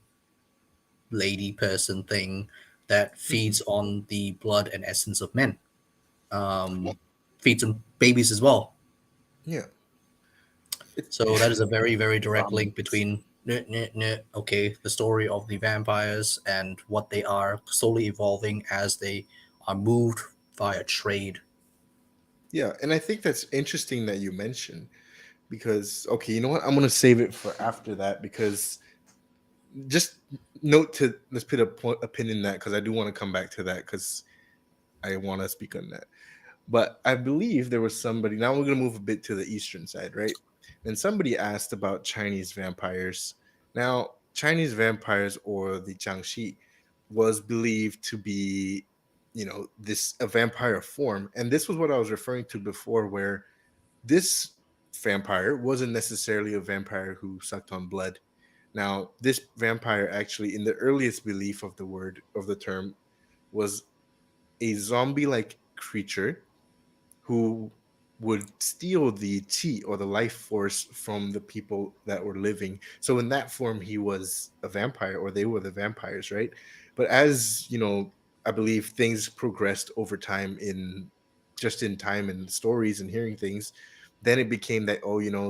S5: lady person thing that
S6: Mhm.
S5: feeds on the blood and essence of men. Feeds on babies as well.
S6: Yeah. It,
S5: So that is a very, very direct link
S6: Lamans.
S5: between okay, the story of the vampires and what they are slowly evolving as they are moved via trade.
S6: Yeah, and I think that's interesting that you mentioned because okay, you know what? I'm gonna save it for after that because just note to let's put a pin in that because I do want to come back to that because I want to speak on that. But I believe there was somebody. Now we're gonna move a bit to the eastern side, right? And somebody asked about Chinese vampires. Now, Chinese vampires or the Jiangxi was believed to be, this a vampire form, and this was what I was referring to before, where this vampire wasn't necessarily a vampire who sucked on blood. Now, this vampire actually, in the earliest belief of the word of the term, was a zombie-like creature who would steal the chi or the life force from the people that were living. So in that form, he was a vampire, or they were the vampires, right? But as I believe things progressed over time in just in time and stories and hearing things, then it became that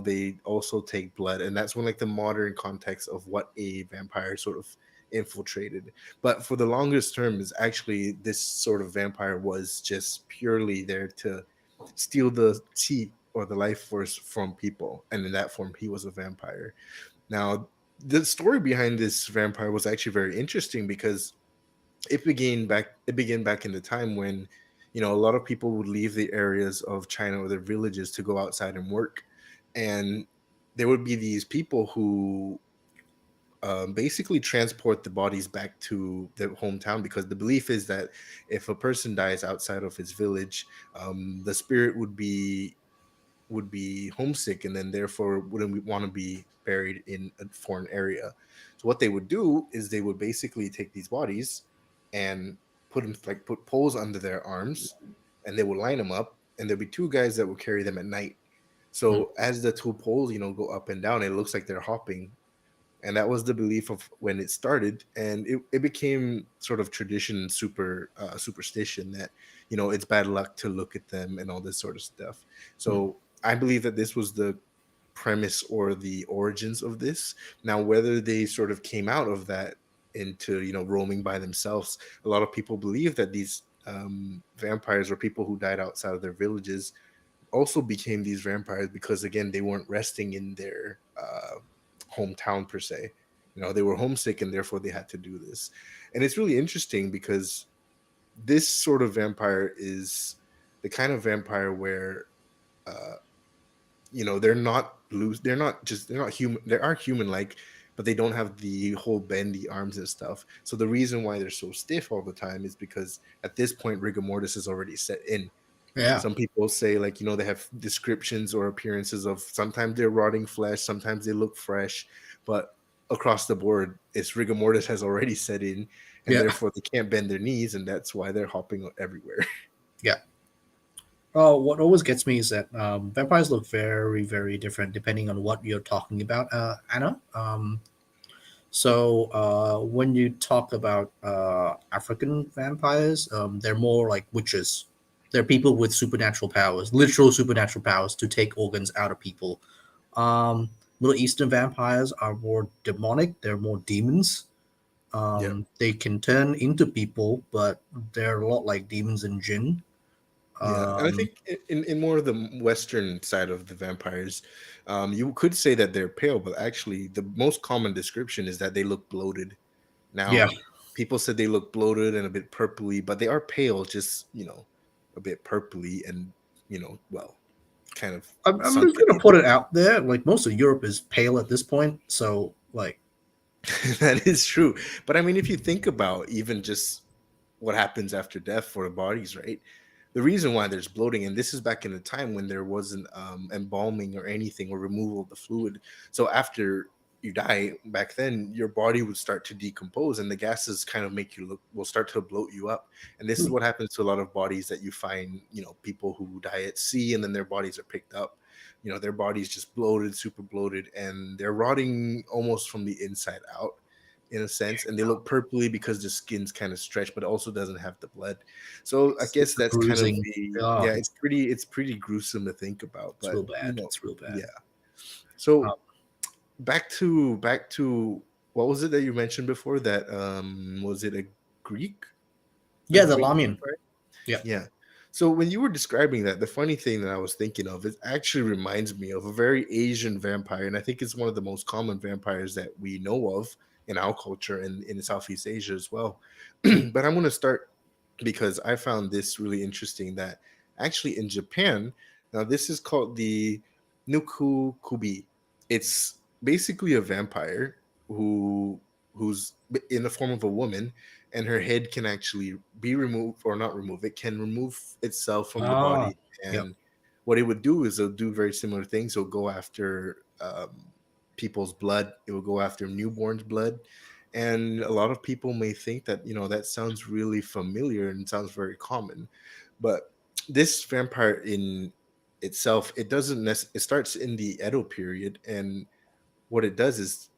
S6: they also take blood, and that's when like the modern context of what a vampire sort of infiltrated. But for the longest term, is actually this sort of vampire was just purely there to steal the chi or the life force from people, and in that form he was a vampire. Now the story behind this vampire was actually very interesting because it began back in the time when a lot of people would leave the areas of China or their villages to go outside and work, and there would be these people who basically transport the bodies back to their hometown, because the belief is that if a person dies outside of his village, the spirit would be homesick, and then therefore wouldn't want to be buried in a foreign area. So what they would do is they would basically take these bodies and put poles under their arms, and they would line them up, and there'd be two guys that would carry them at night.
S5: Mm.
S6: So as the two poles go up and down, it looks like they're hopping, and that was the belief of when it started, and it became sort of tradition and superstition that it's bad luck to look at them and all this sort of stuff.
S5: Mm.
S6: So I believe that this was the premise or the origins of this. Now whether they sort of came out of that into roaming by themselves, a lot of people believe that these vampires or people who died outside of their villages also became these vampires because again they weren't resting in their hometown per se. They were homesick, and therefore they had to do this. And it's really interesting because this sort of vampire is the kind of vampire where uh they're not loose, they're not human, they are human like, but they don't have the whole bendy arms and stuff. So the reason why they're so stiff all the time is because at this point rigor mortis is already set in.
S5: Yeah.
S6: Some people say, like, they have descriptions or appearances of sometimes they're rotting flesh, sometimes they look fresh, but across the board, it's rigor mortis has already set in, and
S5: Yeah.
S6: therefore they can't bend their knees, and that's why they're hopping everywhere.
S5: Yeah. Oh, what always gets me is that vampires look very, very different depending on what you're talking about, Anna. So when you talk about African vampires, they're more like witches. They're people with supernatural powers, literal supernatural powers to take organs out of people. Um, Middle Eastern vampires are more demonic. They're more demons.
S6: Yeah.
S5: They can turn into people, but they're a lot like demons and jinn.
S6: Yeah, and I
S5: Um,
S6: think in more of the Western side of the vampires, you could say that they're pale, but actually the most common description is that they look bloated.
S5: yeah,
S6: Now, people said they look bloated and a bit purpley, but they are pale, just a bit purpley and well, kind of
S5: I'm just gonna
S6: sunken.
S5: put it out there. Like most of Europe is pale at this point, so like,
S6: That is true. But I mean, if you think about even just what happens after death for the bodies, right? The reason why there's bloating, and this is back in the time when there wasn't embalming or anything or removal of the fluid. So after you die back then, your body would start to decompose, and the gases kind of will start to bloat you up. And this is what happens to a lot of bodies that you find, people who die at sea and then their bodies are picked up. Their bodies just bloated, super bloated, and they're rotting almost from the inside out in a sense, and they look purpley because the skin's kind of stretched, but also doesn't have the blood. So I guess
S5: super
S6: that's kind of
S5: bruising.
S6: the
S5: Oh,
S6: yeah. It's pretty gruesome to think about,
S5: it's
S6: but
S5: real bad. It's real bad.
S6: yeah. So
S5: Um,
S6: back to what was it that you mentioned before? That was it a Greek? A
S5: yeah, the
S6: Greek
S5: Lamian.
S6: vampire?
S5: Yeah.
S6: Yeah. So when you were describing that, the funny thing that I was thinking of, it actually reminds me of a very Asian vampire, and I think it's one of the most common vampires that we know of in our culture and in Southeast Asia as well. But I'm going to start because I found this really interesting that actually in Japan, now this is called the Nuku Kubi. It's basically a vampire who's in the form of a woman, and her head can actually be removed, or not remove, it can remove itself from the
S5: Ah,
S6: body.
S5: yep.
S6: And what it would do is it'll do very similar things. It'll go after people's blood, it will go after newborns blood. And a lot of people may think that, that sounds really familiar and sounds very common, but this vampire in itself, it doesn't it starts in the Edo period. And what it does is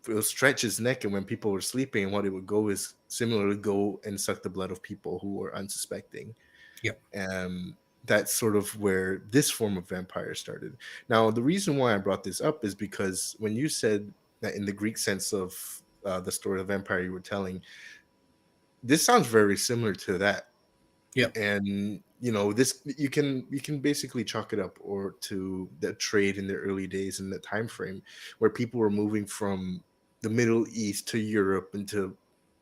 S6: it'll stretch his neck, and when people were sleeping, and what it would go is similarly go and suck the blood of people who were unsuspecting.
S5: Yep.
S6: And that's sort of where this form of vampire started. Now, the reason why I brought this up is because when you said that in the Greek sense of the story of vampire you were telling, this sounds very similar to that.
S5: Yep.
S6: And this, you can basically chalk it up or to the trade in the early days, in the time frame where people were moving from the Middle East to Europe and to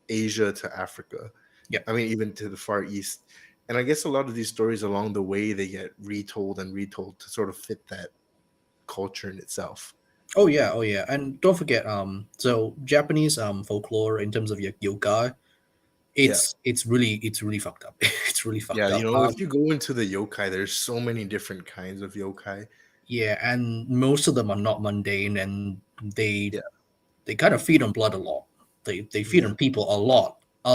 S6: Asia to Africa.
S5: Yep.
S6: I mean, even to the Far East. And I guess a lot of these stories along the way, they get retold and retold to sort of fit that culture in itself.
S5: Oh yeah, oh yeah, and don't forget, so Japanese folklore in terms of yoga,
S6: Yeah.
S5: it's really fucked up. It's really
S6: Yeah,
S5: fucked up.
S6: if you go into the yokai, there's so many different kinds of yokai.
S5: Yeah, and most of them are not mundane, and they
S6: Yeah.
S5: they kind of feed on blood a lot. They feed
S6: Yeah.
S5: on people a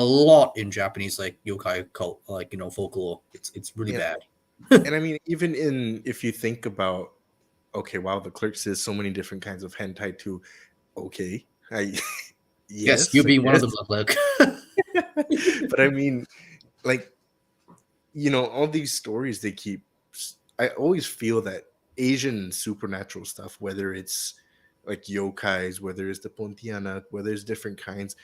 S5: lot in Japanese like yokai cult, like folklore. It's really
S6: Yeah.
S5: bad.
S6: And I mean, even if you think about, okay, wow, the clerk says so many different kinds of hentai too. Okay, I
S5: Yes, you
S6: yes, I
S5: being one of
S6: guess.
S5: them, look.
S6: But I mean, like, all these stories they keep. I always feel that Asian supernatural stuff, whether it's like yokais, whether it's the Pontianak, whether it's different kinds,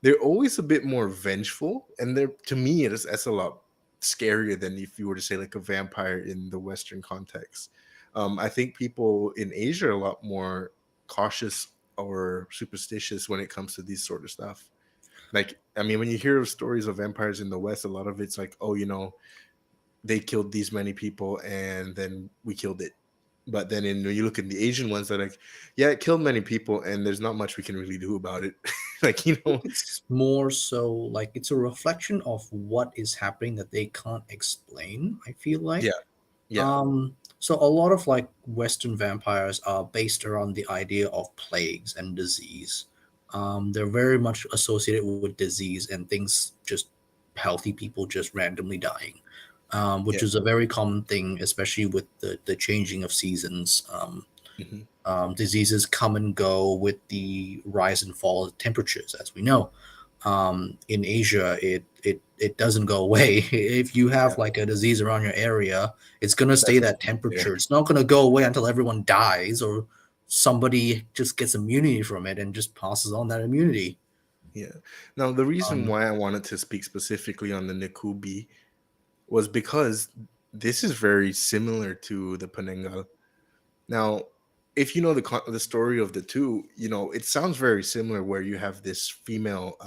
S6: they're always a bit more vengeful, and they're, to me, that's a lot scarier than if you were to say like a vampire in the Western context. I think people in Asia are a lot more cautious or superstitious when it comes to these sort of stuff. Like, I mean, when you hear of stories of vampires in the West, a lot of it's like, oh, they killed these many people and then we killed it. But then when you look at the Asian ones, they're like, yeah, it killed many people and there's not much we can really do about it. Like,
S5: It's more so like it's a reflection of what is happening that they can't explain, I feel like.
S6: yeah, yeah,
S5: So a lot of like Western vampires are based around the idea of plagues and disease. They're very much associated with disease and things, just healthy people just randomly dying,
S6: yeah.
S5: which is a very common thing, especially with the changing of seasons.
S6: Hmm.
S5: Diseases come and go with the rise and fall of temperatures, as we know. In Asia, it doesn't go away. If you
S6: Yeah,
S5: have like a disease around your area, it's gonna stay
S6: that's
S5: that
S6: yeah,
S5: temperature. It's not gonna go away until everyone dies or somebody just gets immunity from it and just passes on that immunity.
S6: yeah. Now, the reason
S5: Um,
S6: why I wanted to speak specifically on the Nikubi was because this is very similar to the Penengal. Now, if you know the story of the two, it sounds very similar. Where you have this female,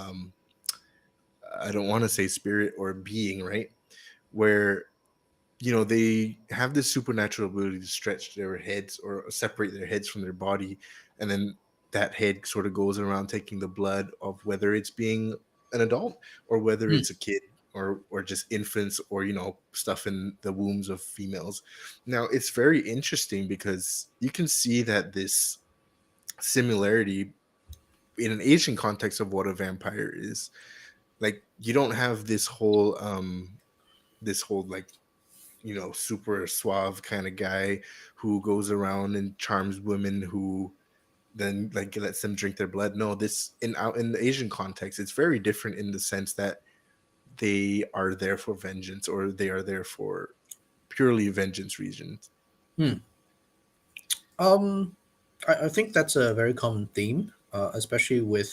S6: I don't want to say spirit or being, right? Where they have this supernatural ability to stretch their heads or separate their heads from their body, and then that head sort of goes around taking the blood of whether it's being an adult or whether
S5: hmm,
S6: it's a kid or just infants or stuff in the wombs of females. Now, it's very interesting because you can see that this similarity in an Asian context of what a vampire is. Like, you don't have this whole like super suave kind of guy who goes around and charms women who then like lets them drink their blood. No, this in the Asian context, it's very different in the sense that they are there for vengeance, or they are there for purely vengeance reasons.
S5: hmm. Um, I think that's a very common theme, especially with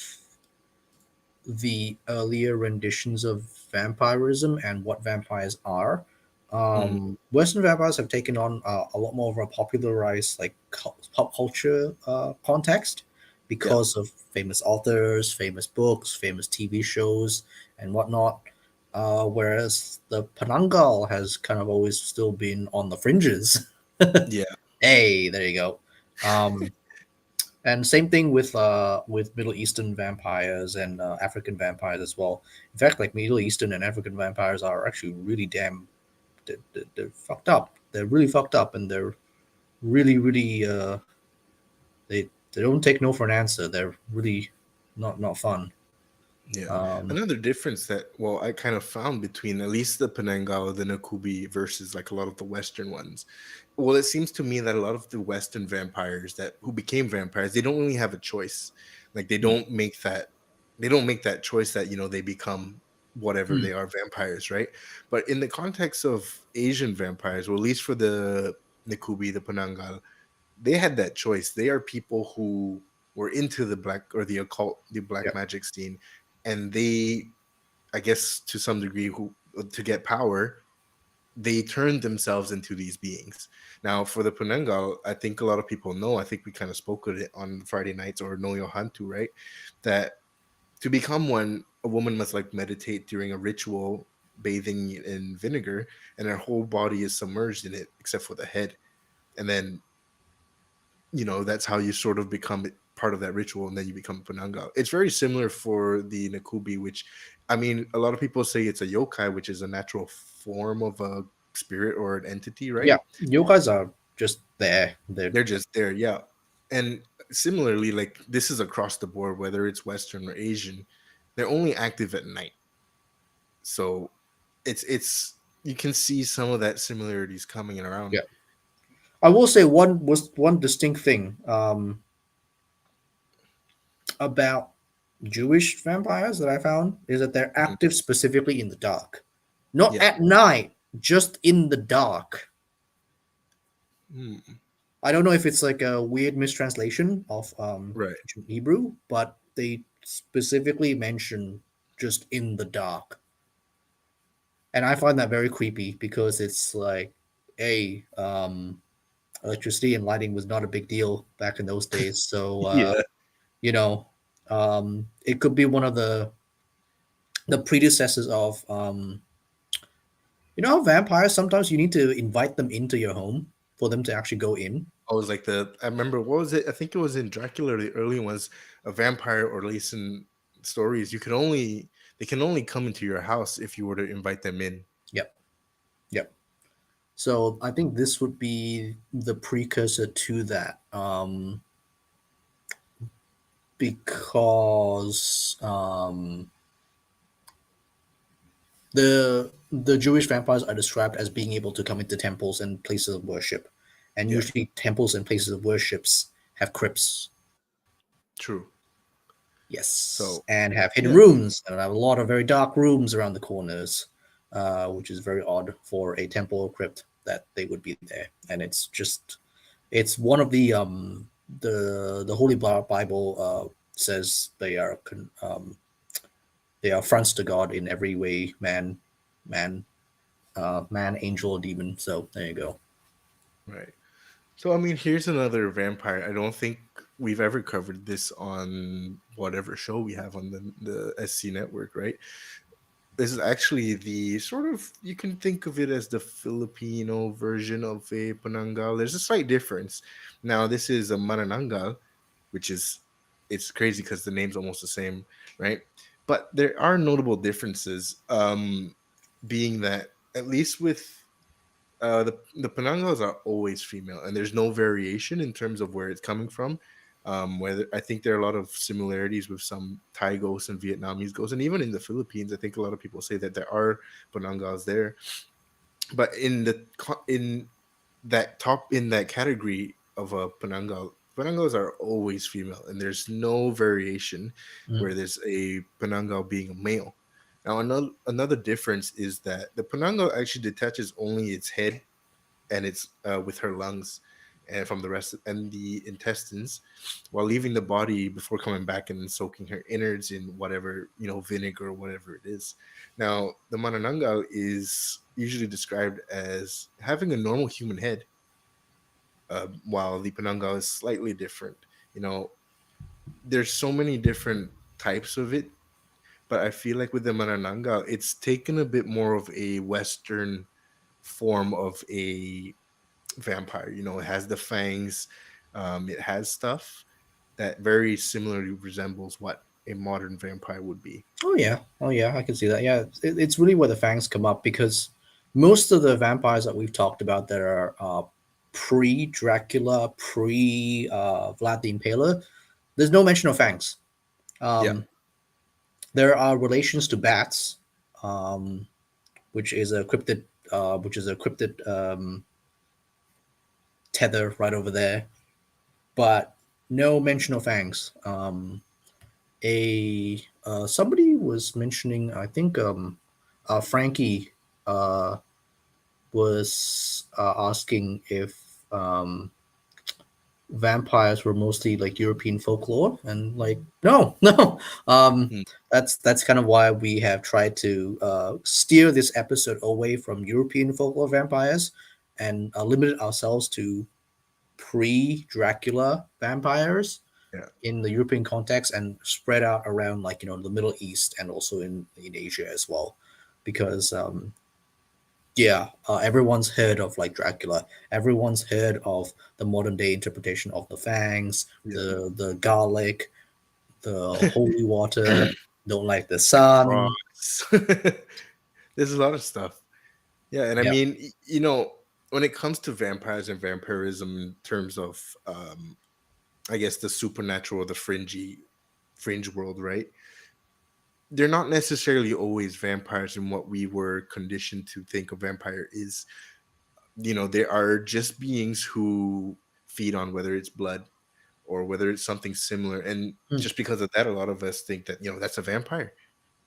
S5: the earlier renditions of vampirism and what vampires are.
S6: Mm,
S5: Western vampires have taken on a lot more of a popularized like pop culture context
S6: yeah,
S5: because of famous authors, famous books, famous TV shows, and whatnot. Whereas the Penangal has kind of always still been on the fringes.
S6: yeah,
S5: Hey, there you go. Um, and same thing with Middle Eastern vampires and African vampires as well. In fact, like Middle Eastern and African vampires are actually really damn they're fucked up. They're really fucked up, and they're really they don't take no for an answer. They're really not fun.
S6: yeah.
S5: Um,
S6: Another difference that, well, I kind of found between at least the Penangal, the Nakubi versus like a lot of the Western ones. Well, it seems to me that a lot of the Western vampires that who became vampires, they don't really have a choice. Like they don't make that choice that, they become whatever
S5: mm,
S6: they are, vampires, right? But in the context of Asian vampires, or at least for the Nakubi, the Penangal, they had that choice. They are people who were into the black or the occult, the black
S5: yeah,
S6: magic scene, and they, I guess, to some degree, who to get power, they turned themselves into these beings. Now, for the Penangal, I think a lot of people know. I think we kind of spoke of it on Friday nights or No Yo Hantu, right? That to become one, a woman must like meditate during a ritual, bathing in vinegar, and her whole body is submerged in it except for the head. And then that's how you sort of become part of that ritual, and then you become Pananga. It's very similar for the Nakubi, which, I mean, a lot of people say it's a yokai, which is a natural form of a spirit or an entity, right?
S5: yeah. You guys are just there. They're
S6: They're just there, yeah. And similarly, like this is across the board, whether it's Western or Asian, they're only active at night. So it's you can see some of that similarities coming around.
S5: yeah. I will say one distinct thing about Jewish vampires that I found is that they're
S6: Mhm.
S5: active specifically in the dark, not
S6: Yeah.
S5: at night, just in the dark.
S6: Mm,
S5: I don't know if it's like a weird mistranslation of
S6: right.
S5: ancient Hebrew, but they specifically mention just in the dark, and I find that very creepy because it's like, a electricity and lighting was not a big deal back in those days, so
S6: Yeah.
S5: you know, it could be one of the predecessors of how vampires sometimes you need to invite them into your home for them to actually go in.
S6: I was like I remember, what was it? I think it was in Dracula, the early ones, a vampire, or at least in stories, they can only come into your house if you were to invite them in.
S5: Yep, yep. So I think this would be the precursor to that, because the Jewish vampires are described as being able to come into temples and places of worship, and
S6: Yeah,
S5: usually temples and places of worships have crypts.
S6: true.
S5: Yes,
S6: So
S5: and have hidden
S6: yeah,
S5: rooms, and have a lot of very dark rooms around the corners, which is very odd for a temple or crypt that they would be there. And it's one of the Holy Bible says they are fronts to God in every way, man, man, angel, or demon. So there you go.
S6: right. So I mean, here's another vampire. I don't think we've ever covered this on whatever show we have on the SC network, right? This is actually the sort of, you can think of it as the Filipino version of a Panangal. There's a slight difference. Now, this is a Mananangal, which is, it's crazy because the name's almost the same, right? But there are notable differences, being that at least with the Penangals are always female, and there's no variation in terms of where it's coming from. Whether I think there are a lot of similarities with some Thai ghosts and Vietnamese ghosts, and even in the Philippines, I think a lot of people say that there are Penangals there. But in in that category of a Penangal, Penangals are always female, and there's no variation
S5: Mm,
S6: where there's a Penangal being a male. Now, another difference is that the Penangal actually detaches only its head and it's with her lungs. and from the rest and the intestines, while leaving the body before coming back and soaking her innards in whatever, vinegar or whatever it is. Now, the manananggal is usually described as having a normal human head, while the pananggal is slightly different. You know, there's so many different types of it, but I feel like with the manananggal, it's taken a bit more of a Western form of a vampire. It has the fangs, it has stuff that very similarly resembles what a modern vampire would be.
S5: Oh yeah, I can see that. Yeah, it's really where the fangs come up because most of the vampires that we've talked about that are pre Dracula, pre Vlad the Impaler, there's no mention of fangs.
S6: Yeah.
S5: Um, there are relations to bats, um, which is a cryptid tether right over there, but no mention of fangs. A Somebody was mentioning, I think, Frankie uh, was asking if um, vampires were mostly like European folklore, and like no, no.
S6: Mm.
S5: That's kind of why we have tried to steer this episode away from European folklore vampires and limited ourselves to pre-Dracula vampires
S6: Yeah.
S5: in the European context and spread out around like the Middle East and also in Asia as well, because yeah, everyone's heard of like Dracula. Everyone's heard of the modern day interpretation of the fangs,
S6: Yeah.
S5: the garlic, the holy water. Don't like the
S6: The
S5: sun.
S6: cross. There's a lot of stuff. Yeah, and I
S5: Yeah,
S6: mean, when it comes to vampires and vampirism in terms of, I guess, the supernatural or the fringe world, right? They're not necessarily always vampires in what we were conditioned to think a vampire is. They are just beings who feed on whether it's blood or whether it's something similar. And
S5: mm,
S6: just because of that, a lot of us think that, that's a vampire.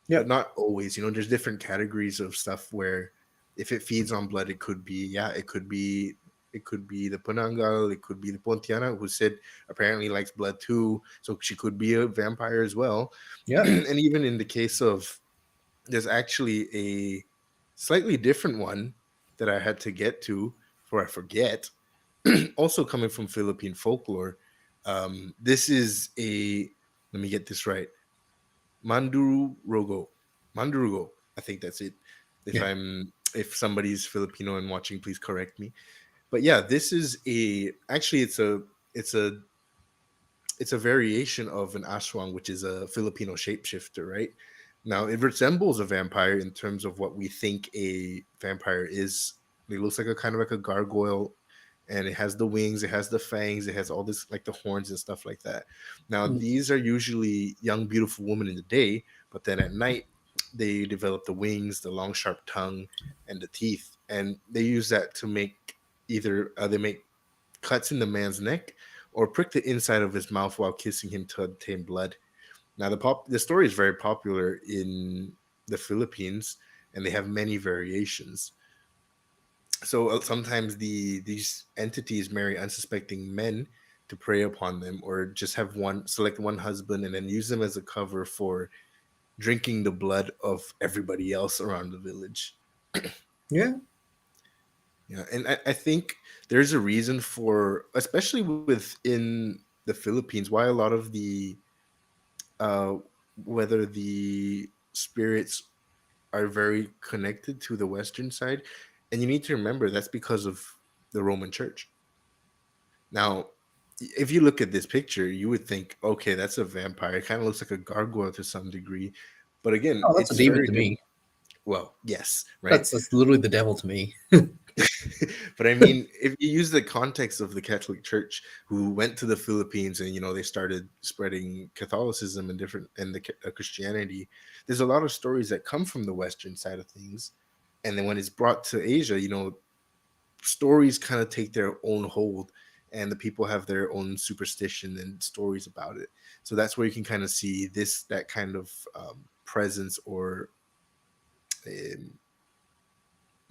S5: yeah,
S6: But not always. There's different categories of stuff where if it feeds on blood, it could be, yeah, it could be the Panangal, it could be the Pontiana, who said apparently likes blood too. So she could be a vampire as well.
S5: yeah,
S6: And even in the case of, there's actually a slightly different one that I had to get to before I forget. Also coming from Philippine folklore. This is let me get this right. Mandurugo. Mandurugo. I think that's it.
S5: yeah,
S6: If somebody's Filipino and watching, please correct me. But yeah, this is actually it's a it's a variation of an aswang, which is a Filipino shapeshifter, right? Now it resembles a vampire in terms of what we think a vampire is. It looks like a kind of like a gargoyle, and it has the wings, it has the fangs, it has all this like the horns and stuff like that. Now
S5: mm,
S6: these are usually young, beautiful women in the day, but then at night they develop the wings, the long, sharp tongue, and the teeth, and they use that to make either they make cuts in the man's neck or prick the inside of his mouth while kissing him to obtain blood. Now the story is very popular in the Philippines, and they have many variations. So sometimes these entities marry unsuspecting men to prey upon them, or just have one select one husband and then use them as a cover for drinking the blood of everybody else around the village.
S5: yeah.
S6: Yeah, and I think there's a reason for, especially within the Philippines, why a lot of the uh, whether the spirits are very connected to the Western side, and you need to remember that's because of the Roman Church. Now, if you look at this picture, you would think, okay, that's a vampire. It kind of looks like a gargoyle to some degree, but again,
S5: Oh, that's a
S6: it's
S5: demon
S6: very
S5: to me.
S6: well, yes, right.
S5: That's literally the devil to me.
S6: But I mean, if you use the context of the Catholic Church, who went to the Philippines and they started spreading Catholicism and Christianity, there's a lot of stories that come from the Western side of things, and then when it's brought to Asia, stories kind of take their own hold, and the people have their own superstition and stories about it. So that's where you can kind of see that kind of presence, or um,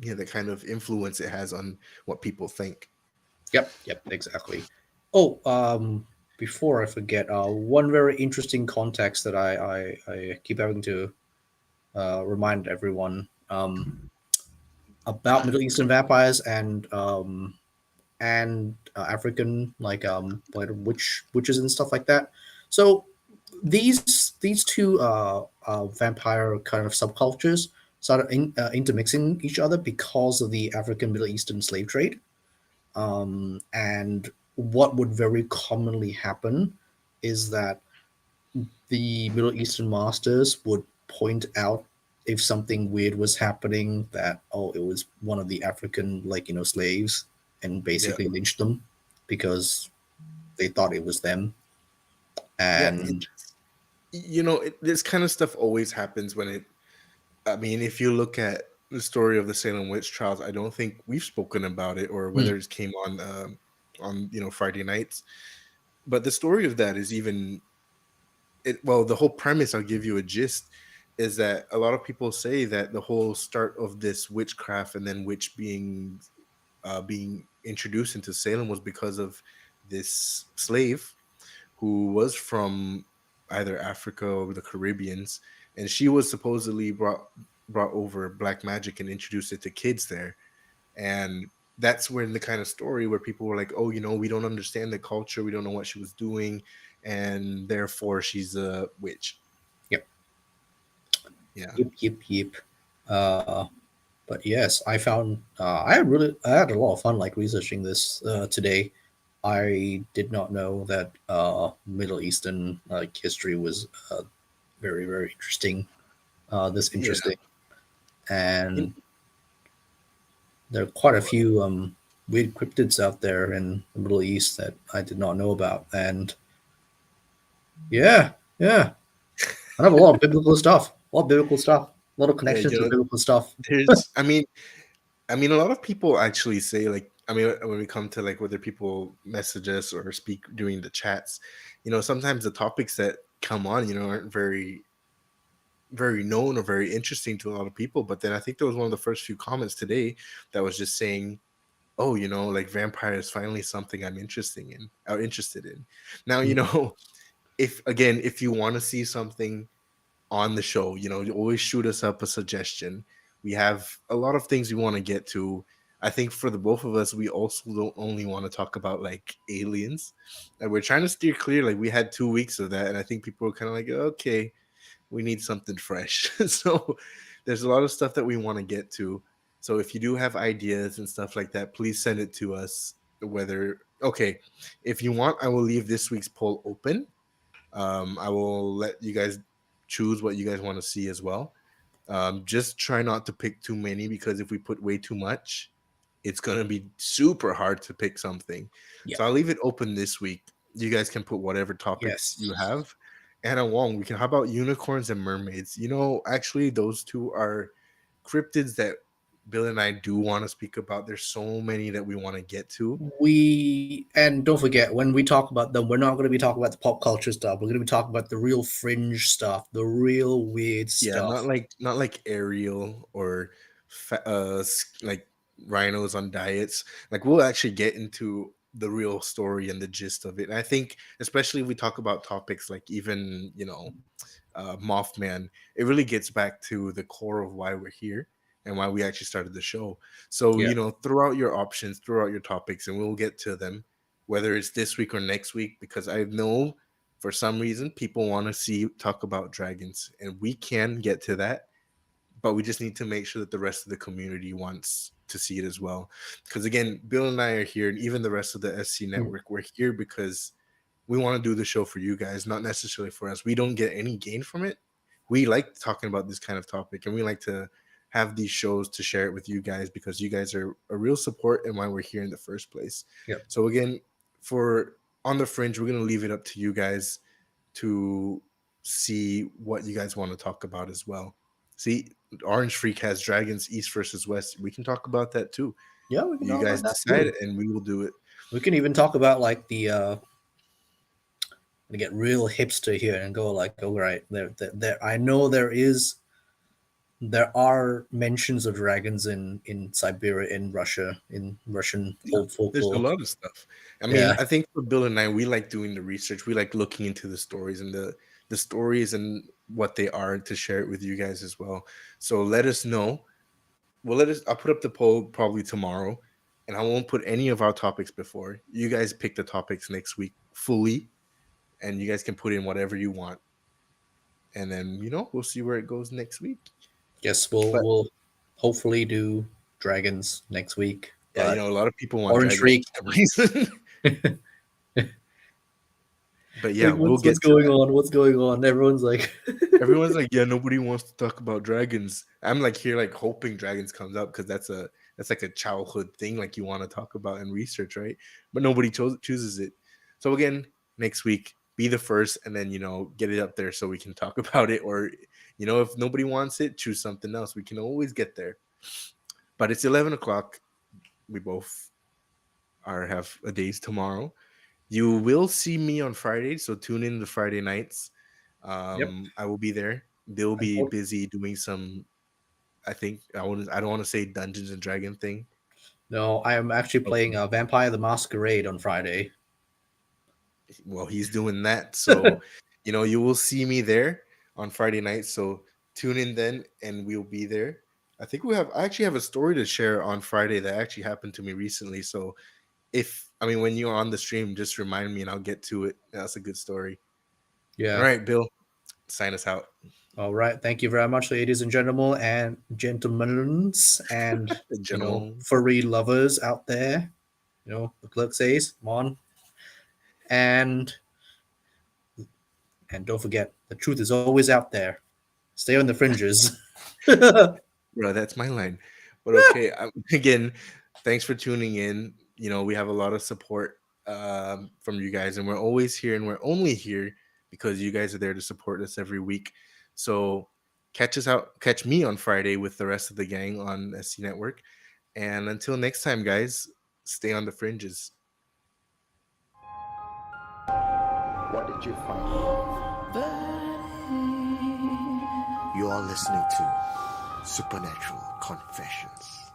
S6: that kind of influence it has on what people think.
S5: Yep, exactly. Oh, before I forget, one very interesting context that I keep having to remind everyone about Middle Eastern vampires and African like witches and stuff like that. So these two vampire kind of subcultures started intermixing each other because of the African Middle Eastern slave trade. And what would very commonly happen is that the Middle Eastern masters would point out if something weird was happening, that oh, it was one of the African slaves, and
S6: Yeah,
S5: basically lynch them because they thought it was them.
S6: yeah.
S5: And
S6: This kind of stuff always happens when it. I mean, if you look at the story of the Salem witch trials, I don't think we've spoken about it or
S5: mm,
S6: whether it came on Friday nights. But the story of that is even it. Well, the whole premise, I'll give you a gist, is that a lot of people say that the whole start of this witchcraft and then witch being introduced into Salem was because of this slave who was from either Africa or the Caribbeans, and she was supposedly brought over black magic and introduced it to kids there. And that's when the kind of story where people were like, "Oh, we don't understand the culture, we don't know what she was doing, and therefore she's a witch."
S5: yep,
S6: Yeah,
S5: yep. Uh, but yes, I found I had a lot of fun like researching this today. I did not know that Middle Eastern like history was very interesting. This
S6: yeah.
S5: interesting,
S6: In-
S5: and there are quite a few weird cryptids out there in the Middle East that I did not know about. And yeah, I have a lot of biblical stuff. A lot of biblical stuff. A lot of
S6: yeah,
S5: connections with biblical stuff.
S6: there's. I mean, a lot of people actually say, like, I mean, when we come to like whether people message us or speak during the chats, sometimes the topics that come on, aren't very known or very interesting to a lot of people. But then I think there was one of the first few comments today that was just saying, "Oh, like vampire is finally something I'm interested in." Now,
S5: Mm,
S6: if you want to see something on the show, you always shoot us up a suggestion. We have a lot of things we want to get to. I think for the both of us, we also don't only want to talk about like aliens. And we're trying to steer clear. Like we had 2 weeks of that, and I think people were kind of like, okay, we need something fresh. So there's a lot of stuff that we want to get to. So if you do have ideas and stuff like that, please send it to us. Whether okay, if you want, I will leave this week's poll open. I will let you guys choose what you guys want to see as well. Just try not to pick too many because if we put way too much, it's gonna be super hard to pick something.
S5: yeah.
S6: So I'll leave it open this week. You guys can put whatever topics you
S5: Yes.
S6: have. Anna Wong, we can. How about unicorns and mermaids? Actually, those two are cryptids that Bill and I do want to speak about. There's so many that we want to get to.
S5: We and don't forget when we talk about them, we're not going to be talking about the pop culture stuff. We're going to be talking about the real fringe stuff, the real weird
S6: Yeah, not
S5: stuff.
S6: like not like Ariel or like rhinos on diets. Like we'll actually get into the real story and the gist of it. And I think especially if we talk about topics like even Mothman, it really gets back to the core of why we're here and why we actually started the show. So
S5: Yeah.
S6: throw out your options, throw out your topics, and we'll get to them, whether it's this week or next week. Because I know for some reason people want to see talk about dragons, and we can get to that, but we just need to make sure that the rest of the community wants to see it as well. Because again, Bill and I are here, and even the rest of the SC
S5: Mm,
S6: network, we're here because we want to do the show for you guys, not necessarily for us. We don't get any gain from it. We like talking about this kind of topic, and we like to have these shows to share it with you guys because you guys are a real support and why we're here in the first place.
S5: yep.
S6: So again, for On the Fringe, we're going to leave it up to you guys to see what you guys want to talk about as well. See, Orange Freak has Dragons East versus West. We can talk about that too.
S5: Yeah, we can
S6: You
S5: talk about
S6: guys
S5: that
S6: decide,
S5: too.
S6: and we will do it.
S5: We can even talk about like the to get real hipster here and go like, all right, there. I know there is there are mentions of dragons in Siberia, in Russia, in Russian old
S6: There's a
S5: folklore.
S6: lot of stuff. I mean,
S5: Yeah.
S6: I think for Bill and I, we like doing the research. We like looking into the stories and the stories and what they are to share it with you guys as well. So let us know. Well, let us. I'll put up the poll probably tomorrow, and I won't put any of our topics before. You guys pick the topics next week fully, and you guys can put in whatever you want, and then we'll see where it goes next week.
S5: Yes, we'll
S6: But
S5: we'll hopefully do dragons next week.
S6: yeah,
S5: But
S6: a lot of people want
S5: Orange
S6: dragons
S5: Freak,
S6: for some reason. But yeah,
S5: like
S6: we'll
S5: what's
S6: get to
S5: going
S6: that.
S5: on? What's going on? Everyone's like,
S6: Everyone's like, yeah, nobody wants to talk about dragons. I'm like here, like hoping dragons comes up because that's like a childhood thing, like you want to talk about and research, right? But nobody chooses it. So again, next week, be the first, and then get it up there so we can talk about it. Or if nobody wants it, choose something else. We can always get there. But it's 11 o'clock. We both have a days tomorrow. You will see me on Friday, so tune in to Friday nights.
S5: yep.
S6: I will be there. They'll be
S5: Unfor-
S6: busy doing some. I think I don't want to say Dungeons and Dragon thing.
S5: No, I am actually
S6: Oh,
S5: playing Vampire the Masquerade on Friday.
S6: well, he's doing that, so you will see me there on Friday night. So tune in then, and we'll be there. I actually have a story to share on Friday that actually happened to me recently. So when you're on the stream, just remind me and I'll get to it. That's a good story. All
S5: Yeah.
S6: right, Bill, sign us out.
S5: All right. Thank you very much, ladies and gentlemen, and
S6: Gentlemen.
S5: furry lovers out there. The clerk says, come on. And don't forget, the truth is always out there. Stay on the fringes.
S6: Bro, that's my line. But okay, again, thanks for tuning in. We have a lot of support from you guys, and we're always here, and we're only here because you guys are there to support us every week. So catch me on Friday with the rest of the gang on SC Network. And until next time, guys, stay on the fringes.
S3: What did you find?
S4: You are listening to Supernatural Confessions.